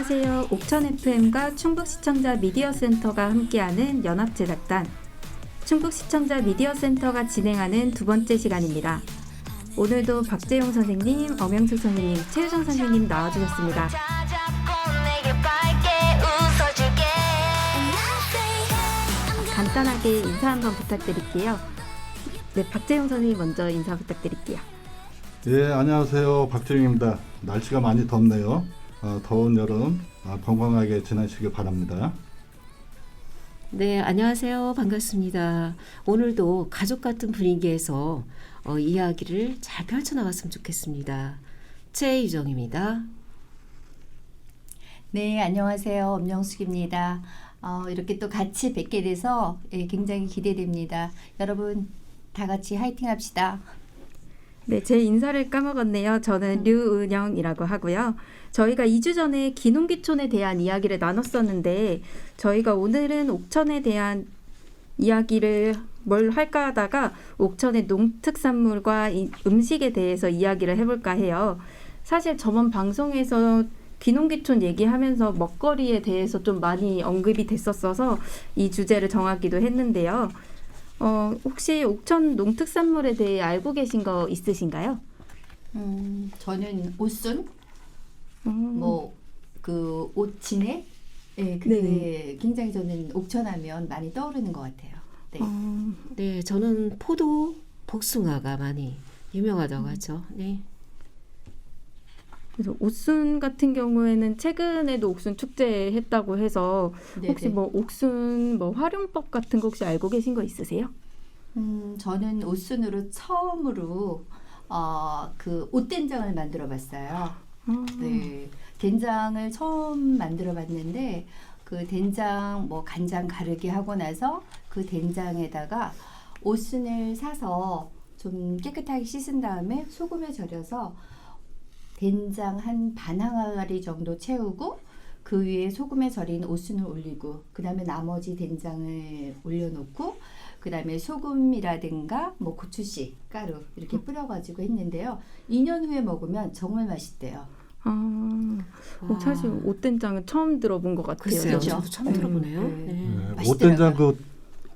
안녕하세요. 옥천 FM과 충북 시청자 미디어 센터가 함께하는 연합 제작단 충북 시청자 미디어 센터가 진행하는 두 번째 시간입니다. 오늘도 박재용 선생님, 엄영숙 선생님, 최유정 선생님 나와주셨습니다. 간단하게 인사 한번 부탁드릴게요. 네, 박재용 선생님 먼저 인사 부탁드릴게요. 예, 안녕하세요. 박재용입니다. 날씨가 많이 덥네요. 더운 여름 건강하게 지내시길 바랍니다. 네, 안녕하세요. 반갑습니다. 오늘도 가족 같은 분위기에서 이야기를 잘 펼쳐나갔으면 좋겠습니다. 최유정입니다. 네, 안녕하세요. 엄영숙입니다. 이렇게 또 같이 뵙게 돼서 굉장히 기대됩니다. 여러분 다 같이 화이팅 합시다. 네, 제 인사를 까먹었네요. 저는 류은영이라고 하고요. 저희가 2주 전에 기농기촌에 대한 이야기를 나눴었는데 저희가 오늘은 옥천에 대한 이야기를 뭘 할까 하다가 옥천의 농특산물과 음식에 대해서 이야기를 해볼까 해요. 사실 저번 방송에서 귀농귀촌 얘기하면서 먹거리에 대해서 좀 많이 언급이 됐었어서 이 주제를 정하기도 했는데요. 혹시 옥천 농특산물에 대해 알고 계신 거 있으신가요? 저는 옷순, 그 옷지네, 그게 굉장히 저는 옥천하면 많이 떠오르는 것 같아요. 네. 네, 저는 포도, 복숭아가 많이 유명하다고 하죠. 네. 그래서 옥순 같은 경우에는 최근에도 옥순 축제 했다고 해서 혹시 네네. 뭐 옥순 뭐 활용법 같은 거 혹시 알고 계신 거 있으세요? 저는 옷순으로 처음으로 그 옷된장을 만들어봤어요. 네, 된장을 처음 만들어봤는데 그 된장 뭐 간장 가르기 하고 나서 그 된장에다가 옷순을 사서 좀 깨끗하게 씻은 다음에 소금에 절여서 된장 한 반 항아리 정도 채우고 그 위에 소금에 절인 옷순을 올리고 그 다음에 나머지 된장을 올려놓고 그 다음에 소금이라든가 뭐 고추씨, 가루 이렇게 뿌려가지고 했는데요. 2년 후에 먹으면 정말 맛있대요. 사실 옷된장은 처음 들어본 것 같아요. 글쎄요, 그렇죠? 저도 처음 들어보네요. 네. 옷된장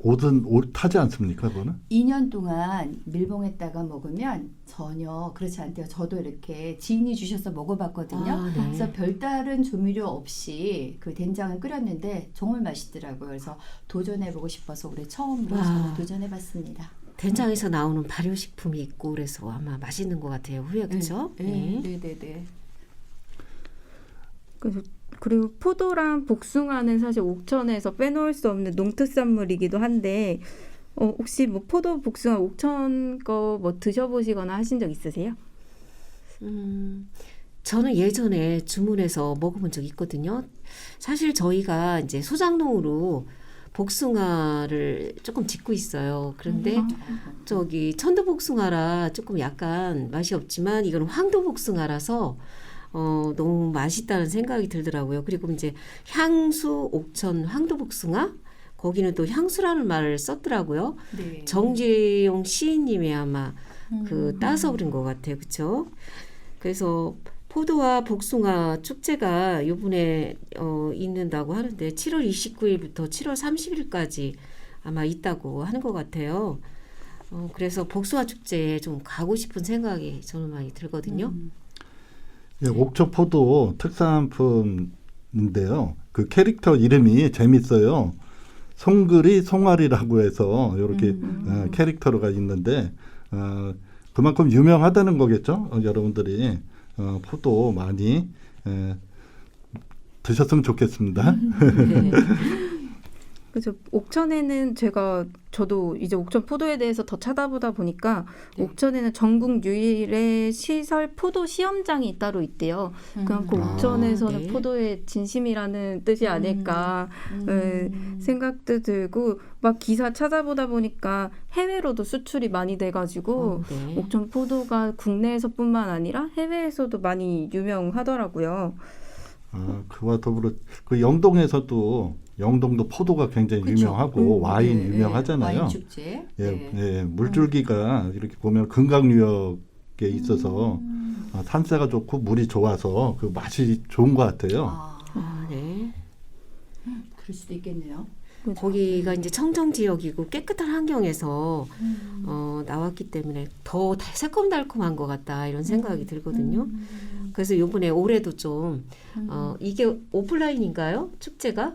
옷은 옷 타지 않습니까? 그거는? 2년 동안 밀봉했다가 먹으면 전혀 그렇지 않대요. 저도 이렇게 지인이 주셔서 먹어봤거든요. 네. 그래서 별다른 조미료 없이 그 된장을 끓였는데 정말 맛있더라고요. 그래서 도전해보고 싶어서 올해 처음으로 저는 도전해봤습니다. 된장에서 나오는 발효식품이 있고 그래서 아마 맛있는 것 같아요. 후회 그렇죠? 네. 그리고 포도랑 복숭아는 사실 옥천에서 빼놓을 수 없는 농특산물이기도 한데 혹시 뭐 포도, 복숭아 옥천 거 뭐 드셔보시거나 하신 적 있으세요? 저는 예전에 주문해서 먹어본 적 있거든요. 사실 저희가 이제 소작농으로 복숭아를 조금 짓고 있어요. 그런데 저기 천도복숭아라 조금 약간 맛이 없지만 이건 황도복숭아라서 너무 맛있다는 생각이 들더라고요. 그리고 이제 향수 옥천 황도복숭아 거기는 또 향수라는 말을 썼더라고요. 네. 정지용 시인님이 아마 그 따서 그런 것 같아요. 그렇죠? 그래서 포도와 복숭아 축제가 이번에 있는다고 하는데 7월 29일부터 7월 30일까지 아마 있다고 하는 것 같아요. 그래서 복숭아 축제에 좀 가고 싶은 생각이 저는 많이 들거든요. 예, 옥천 포도 특산품인데요. 그 캐릭터 이름이 재밌어요. 송글이 송아리라고 해서 이렇게 캐릭터가 있는데 그만큼 유명하다는 거겠죠. 여러분들이 포도 많이 드셨으면 좋겠습니다. 네. 그래서 옥천에는 저도 이제 옥천 포도에 대해서 더 찾아보다 보니까 옥천에는 전국 유일의 시설 포도 시험장이 따로 있대요. 그만큼 옥천에서는 네. 포도의 진심이라는 뜻이 아닐까 생각도 들고 막 기사 찾아보다 보니까 해외로도 수출이 많이 돼가지고 네. 옥천 포도가 국내에서뿐만 아니라 해외에서도 많이 유명하더라고요. 그와 더불어 그 영동도 포도가 굉장히 그쵸. 유명하고 와인 네, 유명하잖아요. 와인 축제. 예, 물줄기가 이렇게 보면 금강유역에 있어서 산세가 좋고 물이 좋아서 그 맛이 좋은 것 같아요. 아, 네. 그럴 수도 있겠네요. 거기가 이제 청정 지역이고 깨끗한 환경에서 나왔기 때문에 더 새콤달콤한 것 같다 이런 생각이 들거든요. 그래서 이번에 올해도 좀 이게 오프라인인가요? 축제가?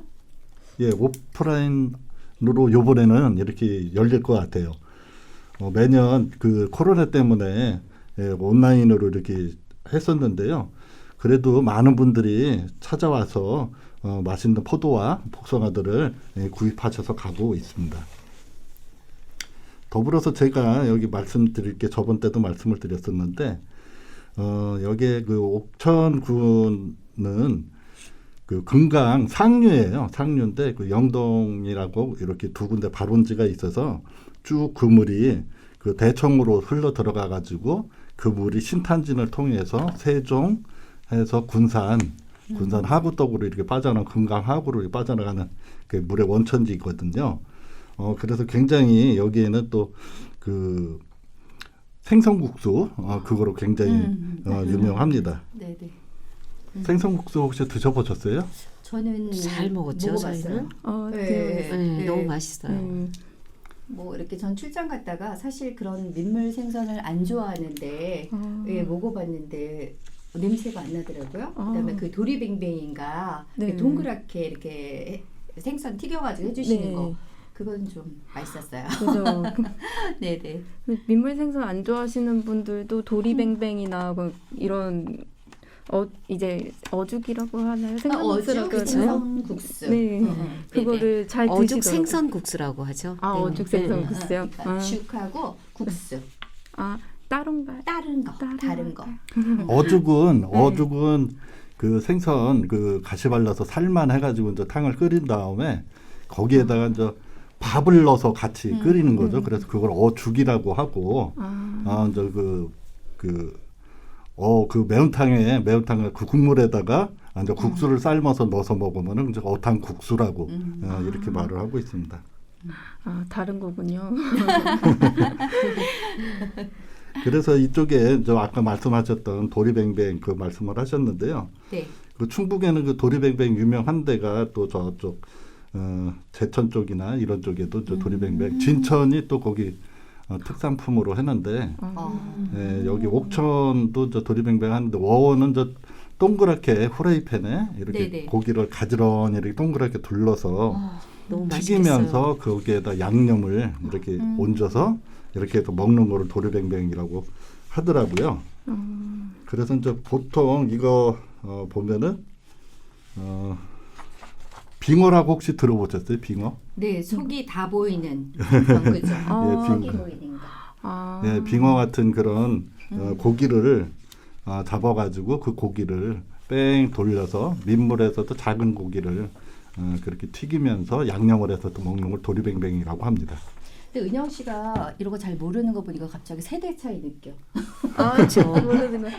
예, 오프라인으로 요번에는 이렇게 열릴 것 같아요. 매년 그 코로나 때문에 온라인으로 이렇게 했었는데요. 그래도 많은 분들이 찾아와서 맛있는 포도와 복숭아들을 구입하셔서 가고 있습니다. 더불어서 제가 여기 말씀드릴 게 저번 때도 말씀을 드렸었는데 여기에 그 옥천군은 그 금강 상류예요. 상류인데 그 영동이라고 이렇게 두 군데 발원지가 있어서 쭉 그 물이 그 대청으로 흘러 들어가 가지고 그 물이 신탄진을 통해서 세종해서 군산 하구떡으로 이렇게 빠져나가는 금강 하구로 이렇게 빠져나가는 그 물의 원천지거든요. 그래서 굉장히 여기에는 또 그 생선국수 그거로 굉장히 유명합니다. 네네. 생선국수 혹시 드셔보셨어요? 저는 잘 먹었죠, 먹어봤어요. 저희는. 네. 네, 너무 맛있어요. 뭐 이렇게 전 출장 갔다가 사실 그런 민물 생선을 안 좋아하는데 예, 먹어봤는데 냄새가 안 나더라고요. 그다음에 그 도리뱅뱅인가 네. 동그랗게 이렇게 생선 튀겨가지고 해주시는 네. 거 그건 좀 맛있었어요. 그죠. 네네. 민물 생선 안 좋아하시는 분들도 도리뱅뱅이나 이런 이제 어죽이라고 하나요? 생선국수라고 어죽 생선국수. 네. 그거를 잘 드시더라고요. 어죽 생선국수라고 하죠. 아, 네. 어죽 생선국수요? 그러니까 죽하고 국수. 다른가요? 다른 거. 다른 거. 어죽은 그 생선 그 가시 발라서 살만 해가지고 이제 탕을 끓인 다음에 거기에다가 이제 밥을 넣어서 같이 끓이는 거죠. 그래서 그걸 어죽이라고 하고 이제 그 매운탕에 그 국물에다가 이제 국수를 삶아서 넣어서 먹으면은 이제 어탕국수라고 이렇게 말을 하고 있습니다. 다른 거군요. 그래서 이쪽에 저 아까 말씀하셨던 도리뱅뱅 그 말씀을 하셨는데요. 네. 그 충북에는 그 도리뱅뱅 유명한 데가 또 저쪽 제천 쪽이나 이런 쪽에도 저 도리뱅뱅 진천이 또 거기 특산품으로 했는데 여기 옥천도 저 도리뱅뱅 하는데 워원은 저 동그랗게 후라이팬에 이렇게 네네. 고기를 가지런히 이렇게 동그랗게 둘러서 너무 튀기면서 거기에다 양념을 이렇게 얹어서 이렇게 해서 먹는 거를 도리뱅뱅이라고 하더라고요. 그래서 이제 보통 이거 보면은 빙어라고 혹시 들어보셨어요? 빙어? 네, 속이 다 보이는 생선, 그죠? 속이 빙어. 보이는 거. 네, 빙어 같은 그런 고기를 잡아가지고 그 고기를 뺑 돌려서 민물에서도 작은 고기를 그렇게 튀기면서 양념을 해서 또 먹는 걸 도리뱅뱅이라고 합니다. 근데 은영 씨가 이런 거 잘 모르는 거 보니까 갑자기 세대 차이 느껴. 그렇죠.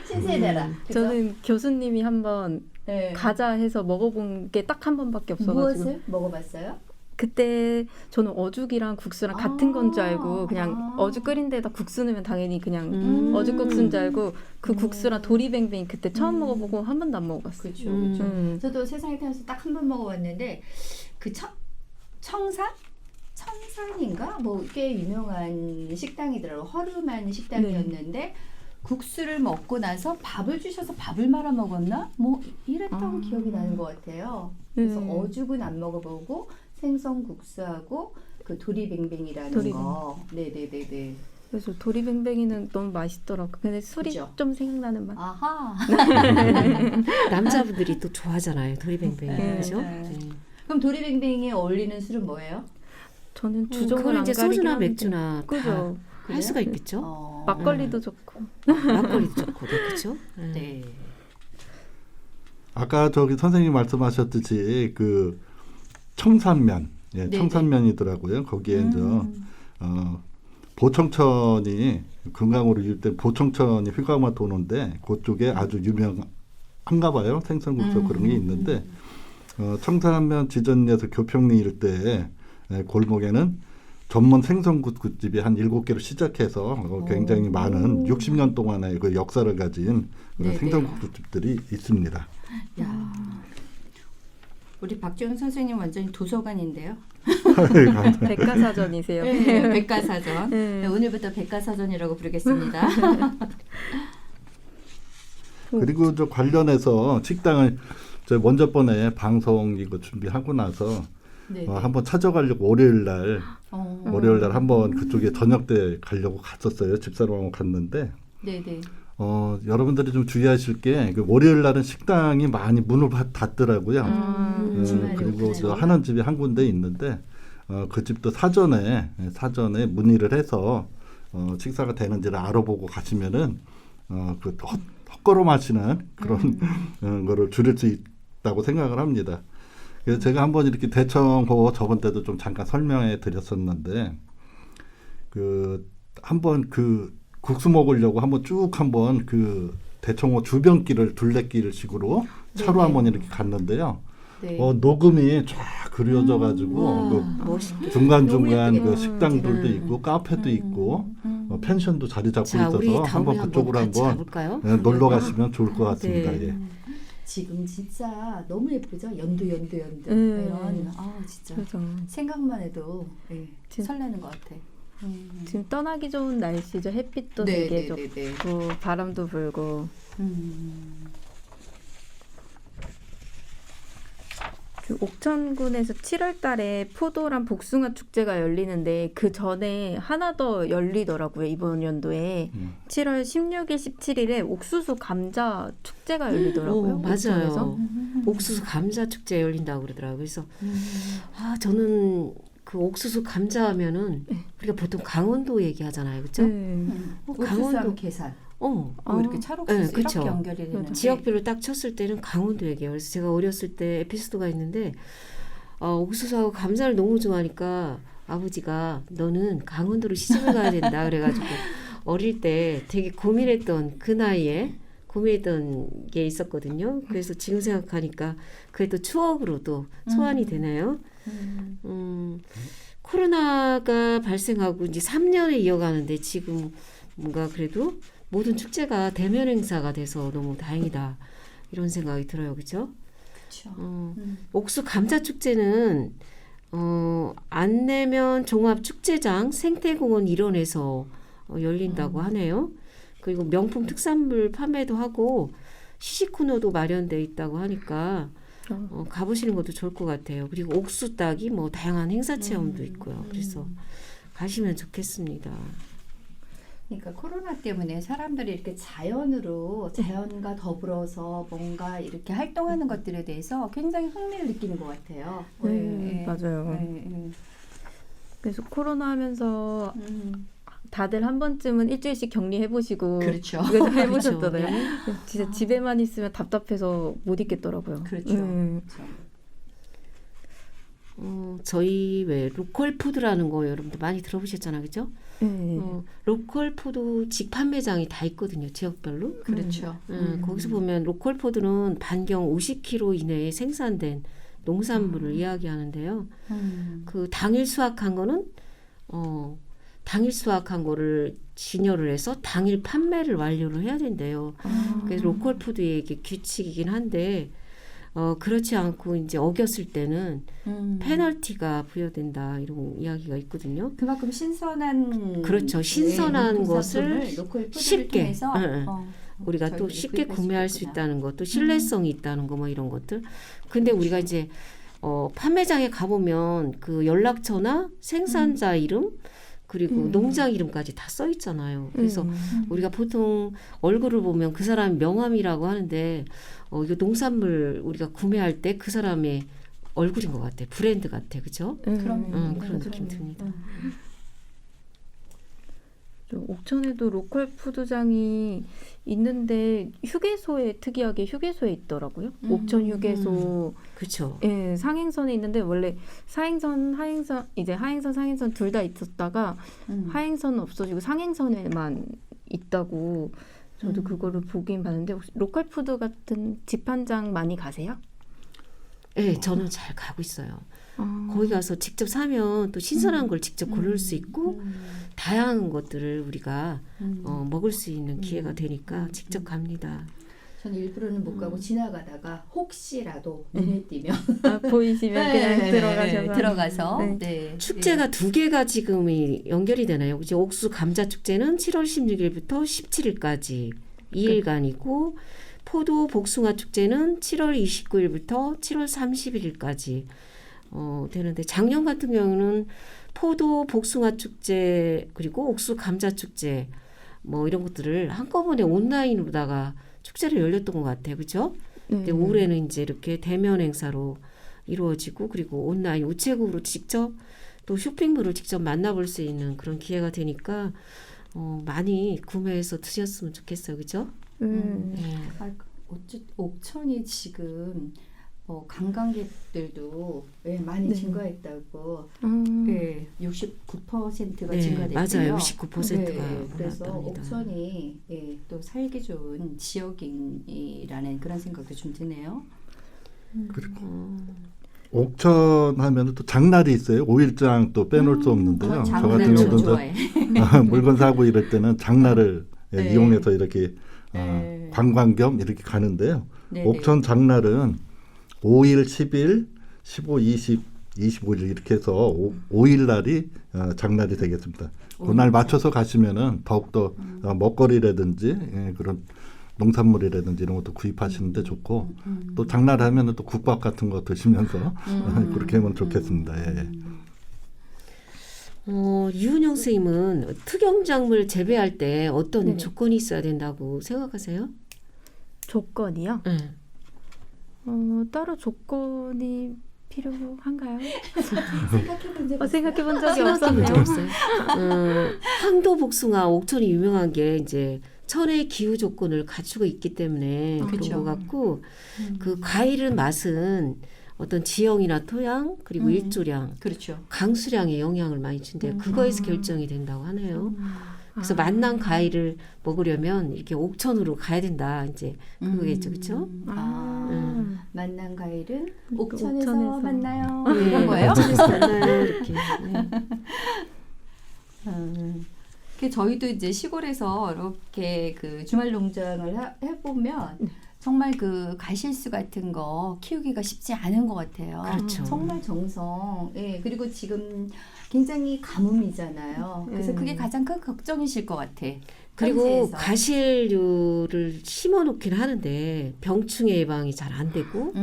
신세대라. 그죠? 저는 교수님이 한번 네. 가자 해서 먹어본 게 딱 한 번밖에 없어가지고 무엇을 먹어봤어요? 그때 저는 어죽이랑 국수랑 같은 건 줄 알고 그냥 어죽 끓인 데다 국수 넣으면 당연히 그냥 어죽국수인 줄 알고 그 국수랑 도리뱅뱅 그때 처음 먹어보고 한 번도 안 먹어봤어요. 그렇죠, 그렇죠. 저도 세상에 태어나서 딱 한 번 먹어봤는데 그 청산인가 뭐 꽤 유명한 식당이더라고. 허름한 식당이었는데 국수를 먹고 나서 밥을 주셔서 밥을 말아 먹었나? 뭐 이랬던 기억이 나는 것 같아요. 그래서 어죽은 안 먹어보고 생선국수하고 그 도리뱅뱅이라는 거. 네네네네. 그래서 도리뱅뱅이는 너무 맛있더라고. 근데 술이 그죠? 좀 생각나는 맛. 아하. 남자분들이 또 좋아하잖아요. 도리뱅뱅. 그렇죠? 네. 그럼 도리뱅뱅에 어울리는 술은 뭐예요? 저는 주종을 그걸 안 이제 가리긴 소주나 하는데. 맥주나 그죠. 다 할 수가 있겠죠. 막걸리도 좋고. 막걸리도 좋고, 그렇죠? 네. 아까 저기 선생님 말씀하셨듯이 그 청산면, 네네. 청산면이더라고요. 거기에 이제 보청천이 금강으로 이을 보청천이 휘가마 도는데 그쪽에 아주 유명한가 봐요. 생선국수 그런 게 있는데 청산면 지전에서 교평리 일대에 골목에는 전문 생선국수집이 한 7개로 시작해서 굉장히 많은 60년 동안의 그 역사를 가진 그런 네네. 생선국수집들이 있습니다. 야. 우리 박지훈 선생님 완전히 도서관인데요. 백과사전이세요. 네, 백과사전. 네. 네, 오늘부터 백과사전이라고 부르겠습니다. 그리고 저 관련해서 식당을 저 먼저 번에 방송 이거 준비하고 나서 네. 한번 찾아가려고 월요일 날 한번 그쪽에 저녁 때 가려고 갔었어요. 집사람하고 갔는데 네네. 여러분들이 좀 주의하실 게 그 월요일 날은 식당이 많이 문을 닫더라고요. 주말에 그리고 저 오픈해요? 하는 집이 한 군데 있는데 그 집도 사전에 문의를 해서 식사가 되는지를 알아보고 가시면은 그 헛걸음하시는 그런 거를 줄일 수 있다고 생각을 합니다. 그래서 제가 한번 이렇게 대청호 저번 때도 좀 잠깐 설명해 드렸었는데 그 한번 그 국수 먹으려고 한번 쭉 한번 그 대청호 주변길을 둘레길 식으로 차로 네네. 한번 이렇게 갔는데요. 네. 녹음이 쫙 그려져 가지고 멋있게. 중간중간 너무 그 예쁘게. 식당들도 있고 카페도 있고 펜션도 자리 잡고 자, 우리 있어서 다음에 한번 그쪽으로 같이 한번 가볼까요? 놀러 가시면 좋을 것 같습니다. 네. 예. 지금 진짜 너무 예쁘죠? 연두. 이런 진짜 그죠. 생각만 해도 진- 설레는 것 같아. 지금 떠나기 좋은 날씨죠. 햇빛도 네, 되게 네, 네, 네. 좋고 바람도 불고. 그 옥천군에서 7월 달에 포도랑 복숭아 축제가 열리는데 그 전에 하나 더 열리더라고요. 이번 연도에 7월 16일, 17일에 옥수수 감자 축제가 열리더라고요. 옥천에서. 맞아요. 옥수수 감자 축제 열린다고 그러더라고요. 그래서 저는 그 옥수수 감자 하면은 우리가 보통 강원도 얘기하잖아요. 그렇죠? 네. 옥수수하고 계산. 이렇게 차록수수 네, 이렇게 그쵸. 연결이 되는데 지역별로 딱 쳤을 때는 강원도 얘기예요. 그래서 제가 어렸을 때 에피소드가 있는데 옥수수하고 감자를 너무 좋아하니까 아버지가 너는 강원도로 시집을 가야 된다 그래가지고 어릴 때 되게 고민했던 그 나이에 고민했던 게 있었거든요. 그래서 지금 생각하니까 그게 또 추억으로 또 소환이 되네요. 코로나가 발생하고 이제 3년에 이어가는데 지금 뭔가 그래도 모든 축제가 대면 행사가 돼서 너무 다행이다 이런 생각이 들어요, 그렇죠? 그렇죠. 옥수 감자 축제는 안내면 종합 축제장 생태공원 일원에서 열린다고 하네요. 그리고 명품 특산물 판매도 하고 시식 코너도 마련돼 있다고 하니까 가보시는 것도 좋을 것 같아요. 그리고 옥수 따기 뭐 다양한 행사 체험도 있고요. 그래서 가시면 좋겠습니다. 그러니까 코로나 때문에 사람들이 이렇게 자연과 더불어서 뭔가 이렇게 활동하는 것들에 대해서 굉장히 흥미를 느끼는 것 같아요. 네, 맞아요. 그래서 코로나 하면서 다들 한 번쯤은 일주일씩 격리해 보시고 그렇죠. 이거 다 해보셨잖아요. 그렇죠. 진짜 집에만 있으면 답답해서 못 있겠더라고요. 그렇죠. 저희 왜 로컬 푸드라는 거 여러분들 많이 들어보셨잖아요, 그죠? 로컬 푸드 직판매장이 다 있거든요, 지역별로. 그렇죠. 거기서 보면 로컬 푸드는 반경 50km 이내에 생산된 농산물을 이야기하는데요. 그 당일 수확한 거는 당일 수확한 거를 진열을 해서 당일 판매를 완료를 해야 된대요. 그래서 로컬 푸드의 이게 규칙이긴 한데 그렇지 않고 이제 어겼을 때는 페널티가 부여된다 이런 이야기가 있거든요. 그만큼 신선한 그렇죠. 신선한 것을 로컬 푸드를 쉽게, 통해서 우리가 또 쉽게 구매할 수 있다는 것, 또 신뢰성이 있다는 거 뭐 이런 것들. 근데 우리가 이제 판매장에 가보면 그 연락처나 생산자 이름 그리고 농장 이름까지 다 써 있잖아요. 그래서 우리가 보통 얼굴을 보면 그 사람이 명함이라고 하는데 이거 농산물 우리가 구매할 때 그 사람의 얼굴인 것 같아. 브랜드 같아. 그죠? 그런 느낌 듭니다. 옥천에도 로컬 푸드장이 있는데 휴게소에 특이하게 휴게소에 있더라고요. 옥천 휴게소. 그렇죠. 예, 상행선에 있는데 원래 하행선 이제 하행선 상행선 둘 다 있었다가 하행선은 없어지고 상행선에만 있다고 저도 그거를 보긴 봤는데 혹시 로컬 푸드 같은 집판장 많이 가세요? 네, 저는 잘 가고 있어요. 거기 가서 직접 사면 또 신선한 걸 직접 고를 수 있고 다양한 것들을 우리가 먹을 수 있는 기회가 되니까 직접 갑니다. 저는 일부러는 못 가고 지나가다가 혹시라도 눈에 띄면 보이시면 그냥 들어가셔서. 들어가서 네. 네. 축제가 두 개가 지금 연결이 되나요? 그죠? 옥수 감자 축제는 7월 16일부터 17일까지 2일간이고 포도 복숭아 축제는 7월 29일부터 7월 31일까지 되는데 작년 같은 경우는 포도 복숭아 축제 그리고 옥수 감자 축제 뭐 이런 것들을 한꺼번에 온라인으로다가 축제를 열렸던 것 같아요. 그죠? 근데 올해는 이제 이렇게 대면 행사로 이루어지고 그리고 온라인 우체국으로 직접 또 쇼핑몰을 직접 만나볼 수 있는 그런 기회가 되니까 많이 구매해서 드셨으면 좋겠어요. 그죠? 네. 옥천이 지금 관광객들도 많이 네. 증가했다고 69%가 네, 증가됐고요. 맞아요. 69%가 네, 그래서 올랐답니다. 옥천이 또 살기 좋은 지역이라는 그런 생각도 좀 드네요. 그리고 옥천 하면 또 장날이 있어요. 5일장 또 빼놓을 수 없는데요. 저 같은 좀 경우도 좋아해. 물건 사고 이럴 때는 장날을 네. 이용해서 이렇게 네. 관광 겸 이렇게 가는데요. 네네. 옥천 장날은 5일, 10일, 15, 20, 25일 이렇게 해서 5일 날이 장날이 되겠습니다. 그날 맞춰서 가시면은 더욱더 먹거리라든지 그런 농산물이라든지 이런 것도 구입하시는데 좋고 또 장날 하면은 또 국밥 같은 거 드시면서 그렇게 하면 좋겠습니다. 예. 유은영 선생님은 특영작물 재배할 때 어떤 네네. 조건이 있어야 된다고 생각하세요? 조건이요? 네. 따로 조건이 필요한가요? 생각해본 적 생각해본 적이 생각해본 적 없었네요. 없어요. 황도 복숭아 옥천이 유명한 게 이제 천혜의 기후 조건을 갖추고 있기 때문에 그런 그쵸. 것 같고 그 과일은 맛은 어떤 지형이나 토양 그리고 일조량 그렇죠. 강수량에 영향을 많이 준대요. 그거에서 결정이 된다고 하네요. 그래서 아. 만난 과일을 먹으려면 이렇게 옥천으로 가야 된다. 이제 그거겠죠, 그렇죠? 만난 과일은 그러니까 옥천에서 만나요. 네, 그런 거예요? 옥천에서 만나요, 이렇게. 네. 저희도 이제 시골에서 이렇게 그 주말 농장을 해보면 정말 그 가실수 같은 거 키우기가 쉽지 않은 것 같아요. 그렇죠. 정말 정성. 예, 그리고 지금 굉장히 가뭄이잖아요. 그래서 그게 가장 큰 걱정이실 것 같아. 그리고 현지에서. 가실류를 심어놓긴 하는데 병충해 예방이 잘 안 되고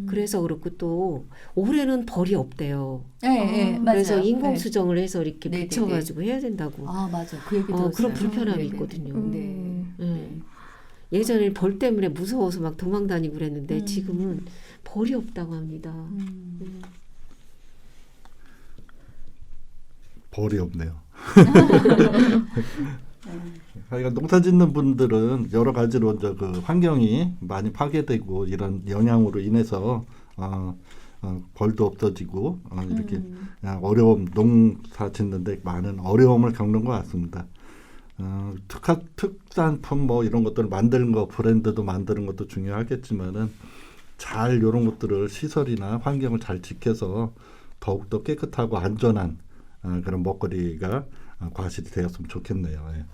그래서 그렇고 또 올해는 벌이 없대요. 예, 맞아요. 그래서 인공 수정을 해서 이렇게 네네네. 붙여가지고 해야 된다고. 아, 맞아. 그 얘기 들었어요. 그런 불편함이 네네. 있거든요. 네. 네. 예전에 벌 때문에 무서워서 막 도망다니고 그랬는데 지금은 벌이 없다고 합니다. 벌이 없네요. 하여간 농사 짓는 분들은 여러 가지로 이제 그 환경이 많이 파괴되고 이런 영향으로 인해서 벌도 없어지고 이렇게 어려움 농사 짓는데 많은 어려움을 겪는 것 같습니다. 특산품 뭐 이런 것들을 만드는 거 브랜드도 만드는 것도 중요하겠지만은 잘 이런 것들을 시설이나 환경을 잘 지켜서 더욱더 깨끗하고 안전한 그런 먹거리가 과실이 되었으면 좋겠네요. 예.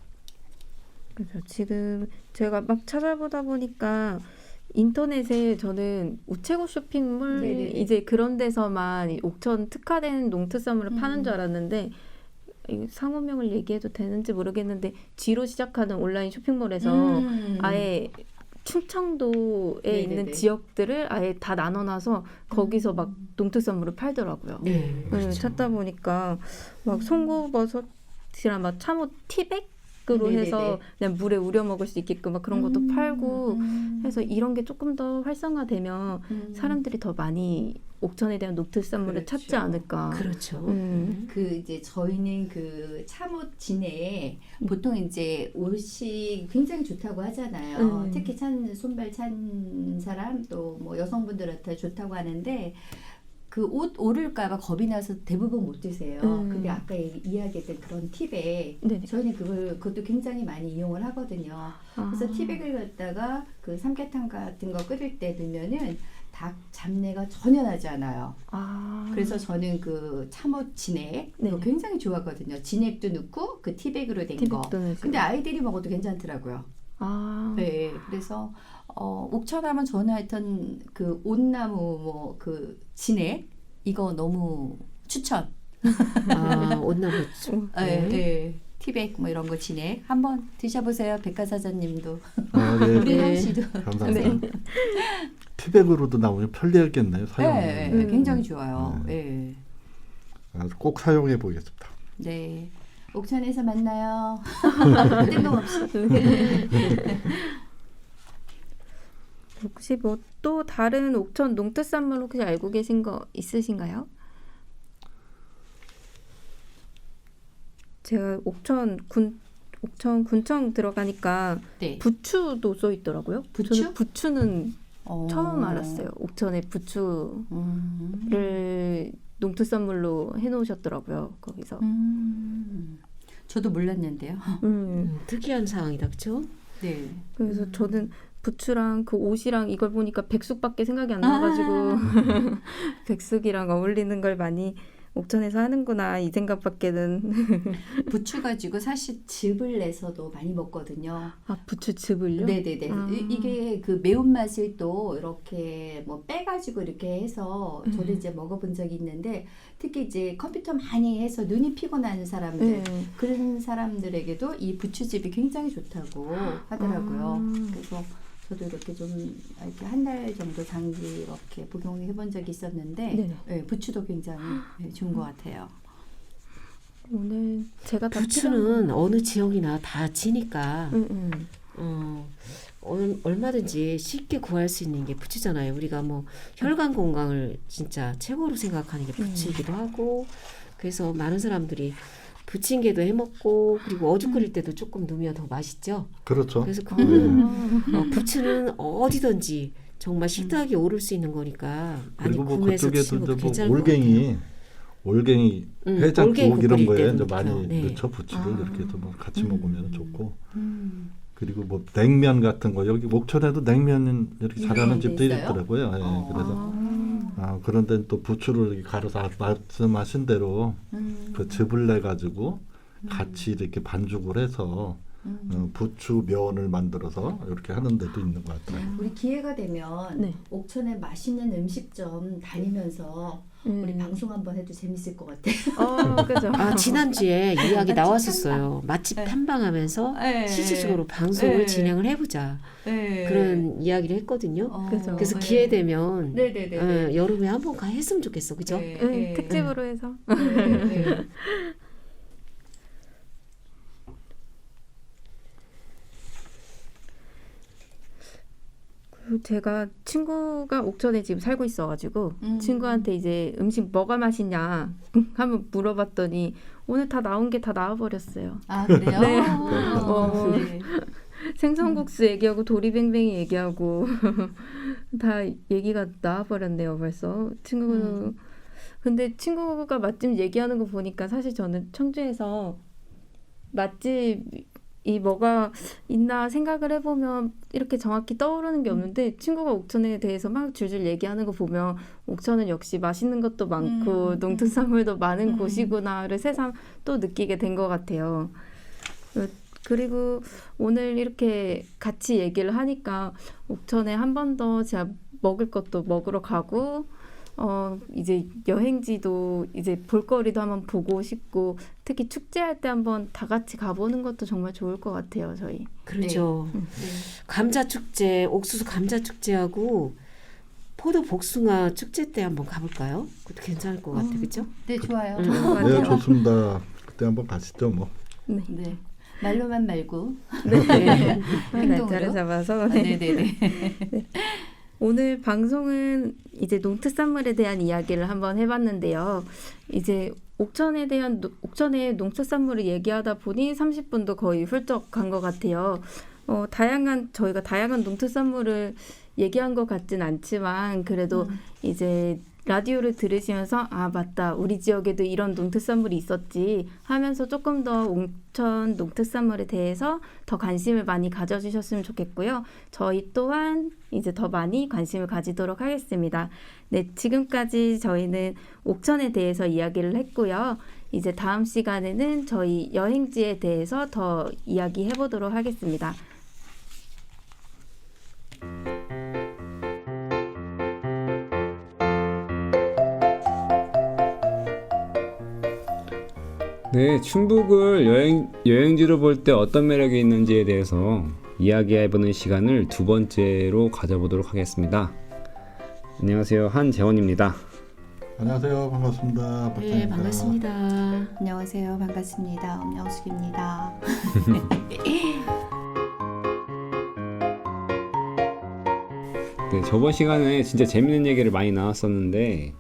그렇죠. 지금 제가 막 찾아보다 보니까 인터넷에 저는 우체국 쇼핑몰 네네네. 이제 그런 데서만 이 옥천 특화된 농특산물을 파는 줄 알았는데 이 상호명을 얘기해도 되는지 모르겠는데 G로 시작하는 온라인 쇼핑몰에서 아예 충청도에 네네네. 있는 지역들을 아예 다 나눠놔서 거기서 막 농특산물을 팔더라고요. 네, 그렇죠. 찾다 보니까 막 송구버섯이랑 막 참옷 티백으로 네네네. 해서 그냥 물에 우려 먹을 수 있게끔 막 그런 것도 팔고 해서 이런 게 조금 더 활성화되면 사람들이 더 많이 옥천에 대한 농특산물을 그렇죠. 찾지 않을까. 그렇죠. 그 이제 저희는 그 참옷 진해에 보통 이제 옷이 굉장히 좋다고 하잖아요. 특히 손발 찬 사람 또 뭐 여성분들한테 좋다고 하는데 그 옷 오를까봐 겁이 나서 대부분 못 드세요. 근데 아까 이야기했던 그런 팁에 네네. 저희는 그것도 굉장히 많이 이용을 하거든요. 그래서 티백을 갖다가 그 삼계탕 같은 거 끓일 때 넣으면은 닭 잡내가 전혀 나지 않아요. 그래서 저는 그 참옷 진액 네. 그거 굉장히 좋아하거든요. 진액도 넣고 그 티백으로 된 거. 티백도 넣으시고. 근데 아이들이 먹어도 괜찮더라고요. 아, 네, 그래서 옥천하면 저는 하여튼 그 온나무 뭐 그 진액 이거 너무 추천. 아, 온나무. 네, 네. 티백 뭐 이런 거 진액 한번 드셔보세요. 백과사전님도 아, 네. 우리 네. 형 씨도. 감사합니다. 티백으로도 나오면 편리하겠네요. 사용. 네, 굉장히 좋아요. 네. 꼭 사용해 보겠습니다. 네. 옥천에서 만나요. 뜬금없이. 혹시 뭐 또 다른 옥천 농특산물 혹시 알고 계신 거 있으신가요? 제가 옥천 군청 들어가니까 네. 부추도 써 있더라고요. 부추? 저는 부추는 어. 처음 알았어요. 옥천에 부추를 음. 농특산물로 해놓으셨더라고요. 거기서. 저도 몰랐는데요. 특이한 상황이다, 그렇죠? 네. 그래서 저는 부추랑 그 옷이랑 이걸 보니까 백숙밖에 생각이 안 나가지고 백숙이랑 어울리는 걸 많이 옥천에서 하는구나 이 생각밖에는. 부추 가지고 사실 즙을 내서도 많이 먹거든요. 아 부추즙을요? 네네네. 아. 이게 그 매운맛을 또 이렇게 뭐 빼가지고 이렇게 해서 저도 이제 먹어본 적이 있는데 특히 이제 컴퓨터 많이 해서 눈이 피곤한 사람들 네. 그런 사람들에게도 이 부추즙이 굉장히 좋다고 하더라고요. 그래서 저도 이렇게 좀 이렇게 한 달 정도 장기 이렇게 복용해 본 적이 있었는데 네네. 네, 부추도 굉장히 좋은 것 같아요. 오늘 제가 다 부추는 어느 지역이나 다 지니까 필요한 얼마든지 쉽게 구할 수 있는 게 부추잖아요. 우리가 뭐 혈관 건강을 진짜 최고로 생각하는 게 부추이기도 하고 그래서 많은 사람들이 부침개도 해먹고 그리고 어죽 끓일 때도 조금 넣으면 더 맛있죠. 그렇죠. 그래서 그거는 부추는 어디든지 정말 식탁에 오를 수 있는 거니까 많이 그리고 뭐 구매해서 그쪽에도 드시는 것도 이제 괜찮을 뭐 것 같아요. 올갱이 해장국 올갱이국 이런 끓일 거에 때도 이제 넣죠. 많이 네. 넣죠. 부추를 이렇게 해서 뭐 같이 먹으면 좋고. 음. 그리고 뭐 냉면 같은 거 여기 옥천에도 냉면 이렇게 잘하는 데 집들이 있어요? 있더라고요. 예, 그래서 그런 데는 또 부추를 이렇게 갈아서 말씀하신 대로 그 즙을 내 가지고 같이 이렇게 반죽을 해서 부추 면을 만들어서 이렇게 하는 데도 있는 것 같아요. 우리 기회가 되면 네. 옥천에 맛있는 음식점 다니면서 우리 방송 한번 해도 재밌을 것 같아요. 그죠. 아 지난주에 이야기 맛집 나왔었어요. 맛집 네. 탐방하면서 네. 실질적으로 방송을 네. 진행을 해보자 네. 그런 이야기를 했거든요. 그죠. 그래서 네. 기회 되면 네네네. 여름에 한번 했으면 좋겠어, 그죠? 네. 네, 특집으로 해서. 네. 제가 친구가 옥천에 지금 살고 있어가지고 친구한테 이제 음식 뭐가 맛있냐 한번 물어봤더니 오늘 다 나온 게 다 나와버렸어요. 아 그래요? 네. 네. 생선국수 얘기하고 도리뱅뱅이 얘기하고 다 얘기가 나와버렸네요 벌써. 근데 친구가 맛집 얘기하는 거 보니까 사실 저는 청주에서 맛집이 뭐가 있나 생각을 해보면 이렇게 정확히 떠오르는 게 없는데 친구가 옥천에 대해서 막 줄줄 얘기하는 거 보면 옥천은 역시 맛있는 것도 많고 농특산물도 많은 곳이구나를 새삼 또 느끼게 된 것 같아요. 그리고 오늘 이렇게 같이 얘기를 하니까 옥천에 한 번 더 제가 먹을 것도 먹으러 가고 이제 여행지도 이제 볼거리도 한번 보고 싶고 특히 축제할 때 한번 다 같이 가보는 것도 정말 좋을 것 같아요, 저희. 그렇죠. 감자 축제, 옥수수 감자 축제하고 포도 복숭아 축제 때 한번 가볼까요? 그것도 괜찮을 것 같아, 그렇죠? 네 좋아요. 좋은 것 네, 같아요. 좋습니다. 그때 한번 가시죠, 뭐. 네. 네. 말로만 말고. 네. 행동으로? 날짜를 잡아서. 아, 네. 네네네. 오늘 방송은 이제 농특산물에 대한 이야기를 한번 해봤는데요. 이제 옥천의 농특산물을 얘기하다 보니 30분도 거의 훌쩍 간 것 같아요. 저희가 다양한 농특산물을 얘기한 것 같진 않지만 그래도 이제 라디오를 들으시면서 아 맞다 우리 지역에도 이런 농특산물이 있었지 하면서 조금 더 옥천 농특산물에 대해서 더 관심을 많이 가져주셨으면 좋겠고요. 저희 또한 이제 더 많이 관심을 가지도록 하겠습니다. 네, 지금까지 저희는 옥천에 대해서 이야기를 했고요. 이제 다음 시간에는 저희 여행지에 대해서 더 이야기해 보도록 하겠습니다. 네, 충북을 여행지로 볼 때 어떤 매력이 있는지에 대해서 이야기해보는 시간을 두 번째로 가져보도록 하겠습니다. 안녕하세요, 한재원입니다. 안녕하세요. 반갑습니다. 네, 박찬입니다. 반갑습니다. 안녕하세요. 반갑습니다. 엄영숙입니다. 네, 저번 시간에 진짜 재밌는 얘기를 많이 나눴었는데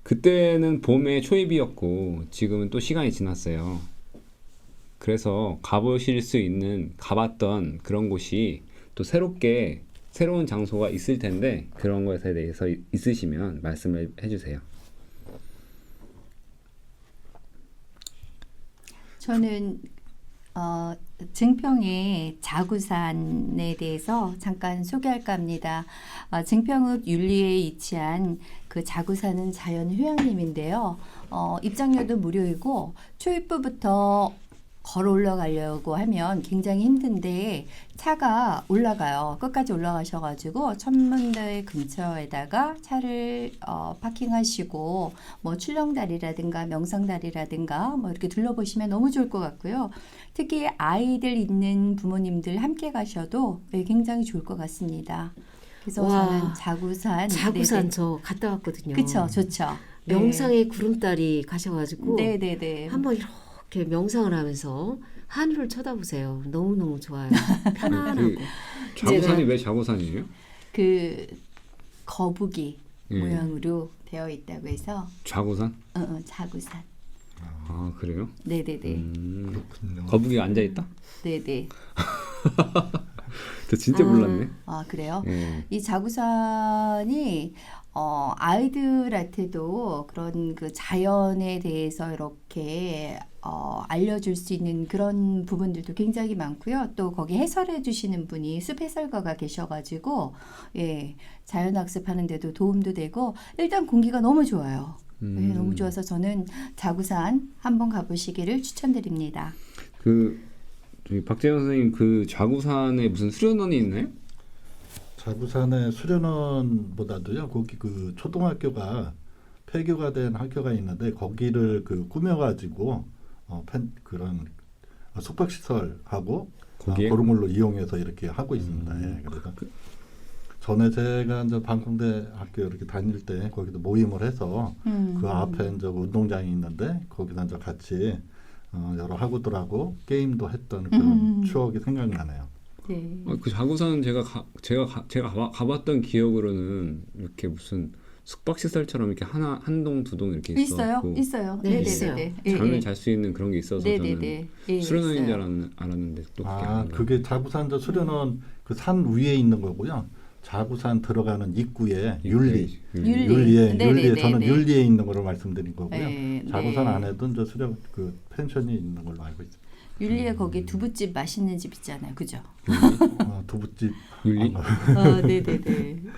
그때는 봄의 초입이었고 지금은 또 시간이 지났어요. 그래서 가봤던 그런 곳이 또 새로운 장소가 있을 텐데 그런 것에 대해서 있으시면 말씀을 해주세요. 저는 증평의 자구산에 대해서 잠깐 소개할까 합니다. 증평읍 윤리에 위치한 그 자구산은 자연휴양림인데요. 입장료도 무료이고 초입부부터 걸어 올라가려고 하면 굉장히 힘든데 차가 올라가요. 끝까지 올라가셔가지고 천문대 근처에다가 차를 파킹하시고 뭐 출렁다리라든가 명상다리라든가 뭐 이렇게 둘러보시면 너무 좋을 것 같고요. 특히 아이들 있는 부모님들 함께 가셔도 굉장히 좋을 것 같습니다. 그래서 와, 저는 자구산 자구산 저 갔다 왔거든요. 그쵸, 좋죠. 명상의 구름다리 가셔가지고 네네네. 한번 이렇게 명상을 하면서 하늘을 쳐다보세요. 너무너무 좋아요. 편안하고. 자구산이 왜 자구산이에요? 그 거북이 예. 모양으로 되어 있다고 해서 자구산? 자구산. 아, 그래요? 네네네. 그렇군요. 거북이가 앉아있다? 네네. 저 진짜 몰랐네. 아 그래요? 예. 이 자구산이 아이들한테도 그런 그 자연에 대해서 이렇게 알려줄 수 있는 그런 부분들도 굉장히 많고요. 또 거기 해설해 주시는 분이 숲 해설가가 계셔가지고 예 자연학습하는 데도 도움도 되고 일단 공기가 너무 좋아요. 네, 너무 좋아서 저는 자구산 한번 가보시기를 추천드립니다. 저기 박재현 선생님 그 자구산에 무슨 수련원이 있나요? 자구산의 수련원보다도요. 거기 그 초등학교가 폐교가 된 학교가 있는데 거기를 그 꾸며가지고 그런 숙박시설하고 거기에? 그런 걸로 이용해서 이렇게 하고 있습니다. 예, 그래서 전에 제가 이제 방송대 학교 이렇게 다닐 때 거기도 모임을 해서 그 앞에 이제 운동장이 있는데 거기서 이제 같이 여러 학우들하고 게임도 했던 그런 추억이 생각나네요. 네. 그 자구산 제가 가봤던 기억으로는 이렇게 무슨 숙박시설처럼 이렇게 한 동 두 동 이렇게 있어요? 있었고 있어요. 네, 네네네. 있어요. 잠을 잘 수 있는 그런 게 있어서 네네네. 저는 수련원인 줄 있어요. 알았는데 또 그게 아, 아니라. 그게 자구산 저 수련원 그 산 위에 있는 거고요. 자구산 들어가는 입구에 윤리에 네네네. 저는 윤리에 있는 거로 말씀드린 거고요. 네, 자구산 네. 안에도 이제 수련 그 펜션이 있는 걸로 알고 있습니다. 윤리에 거기 두부집 맛있는 집 있잖아요. 그죠? 두부집. 윤리? 네네네.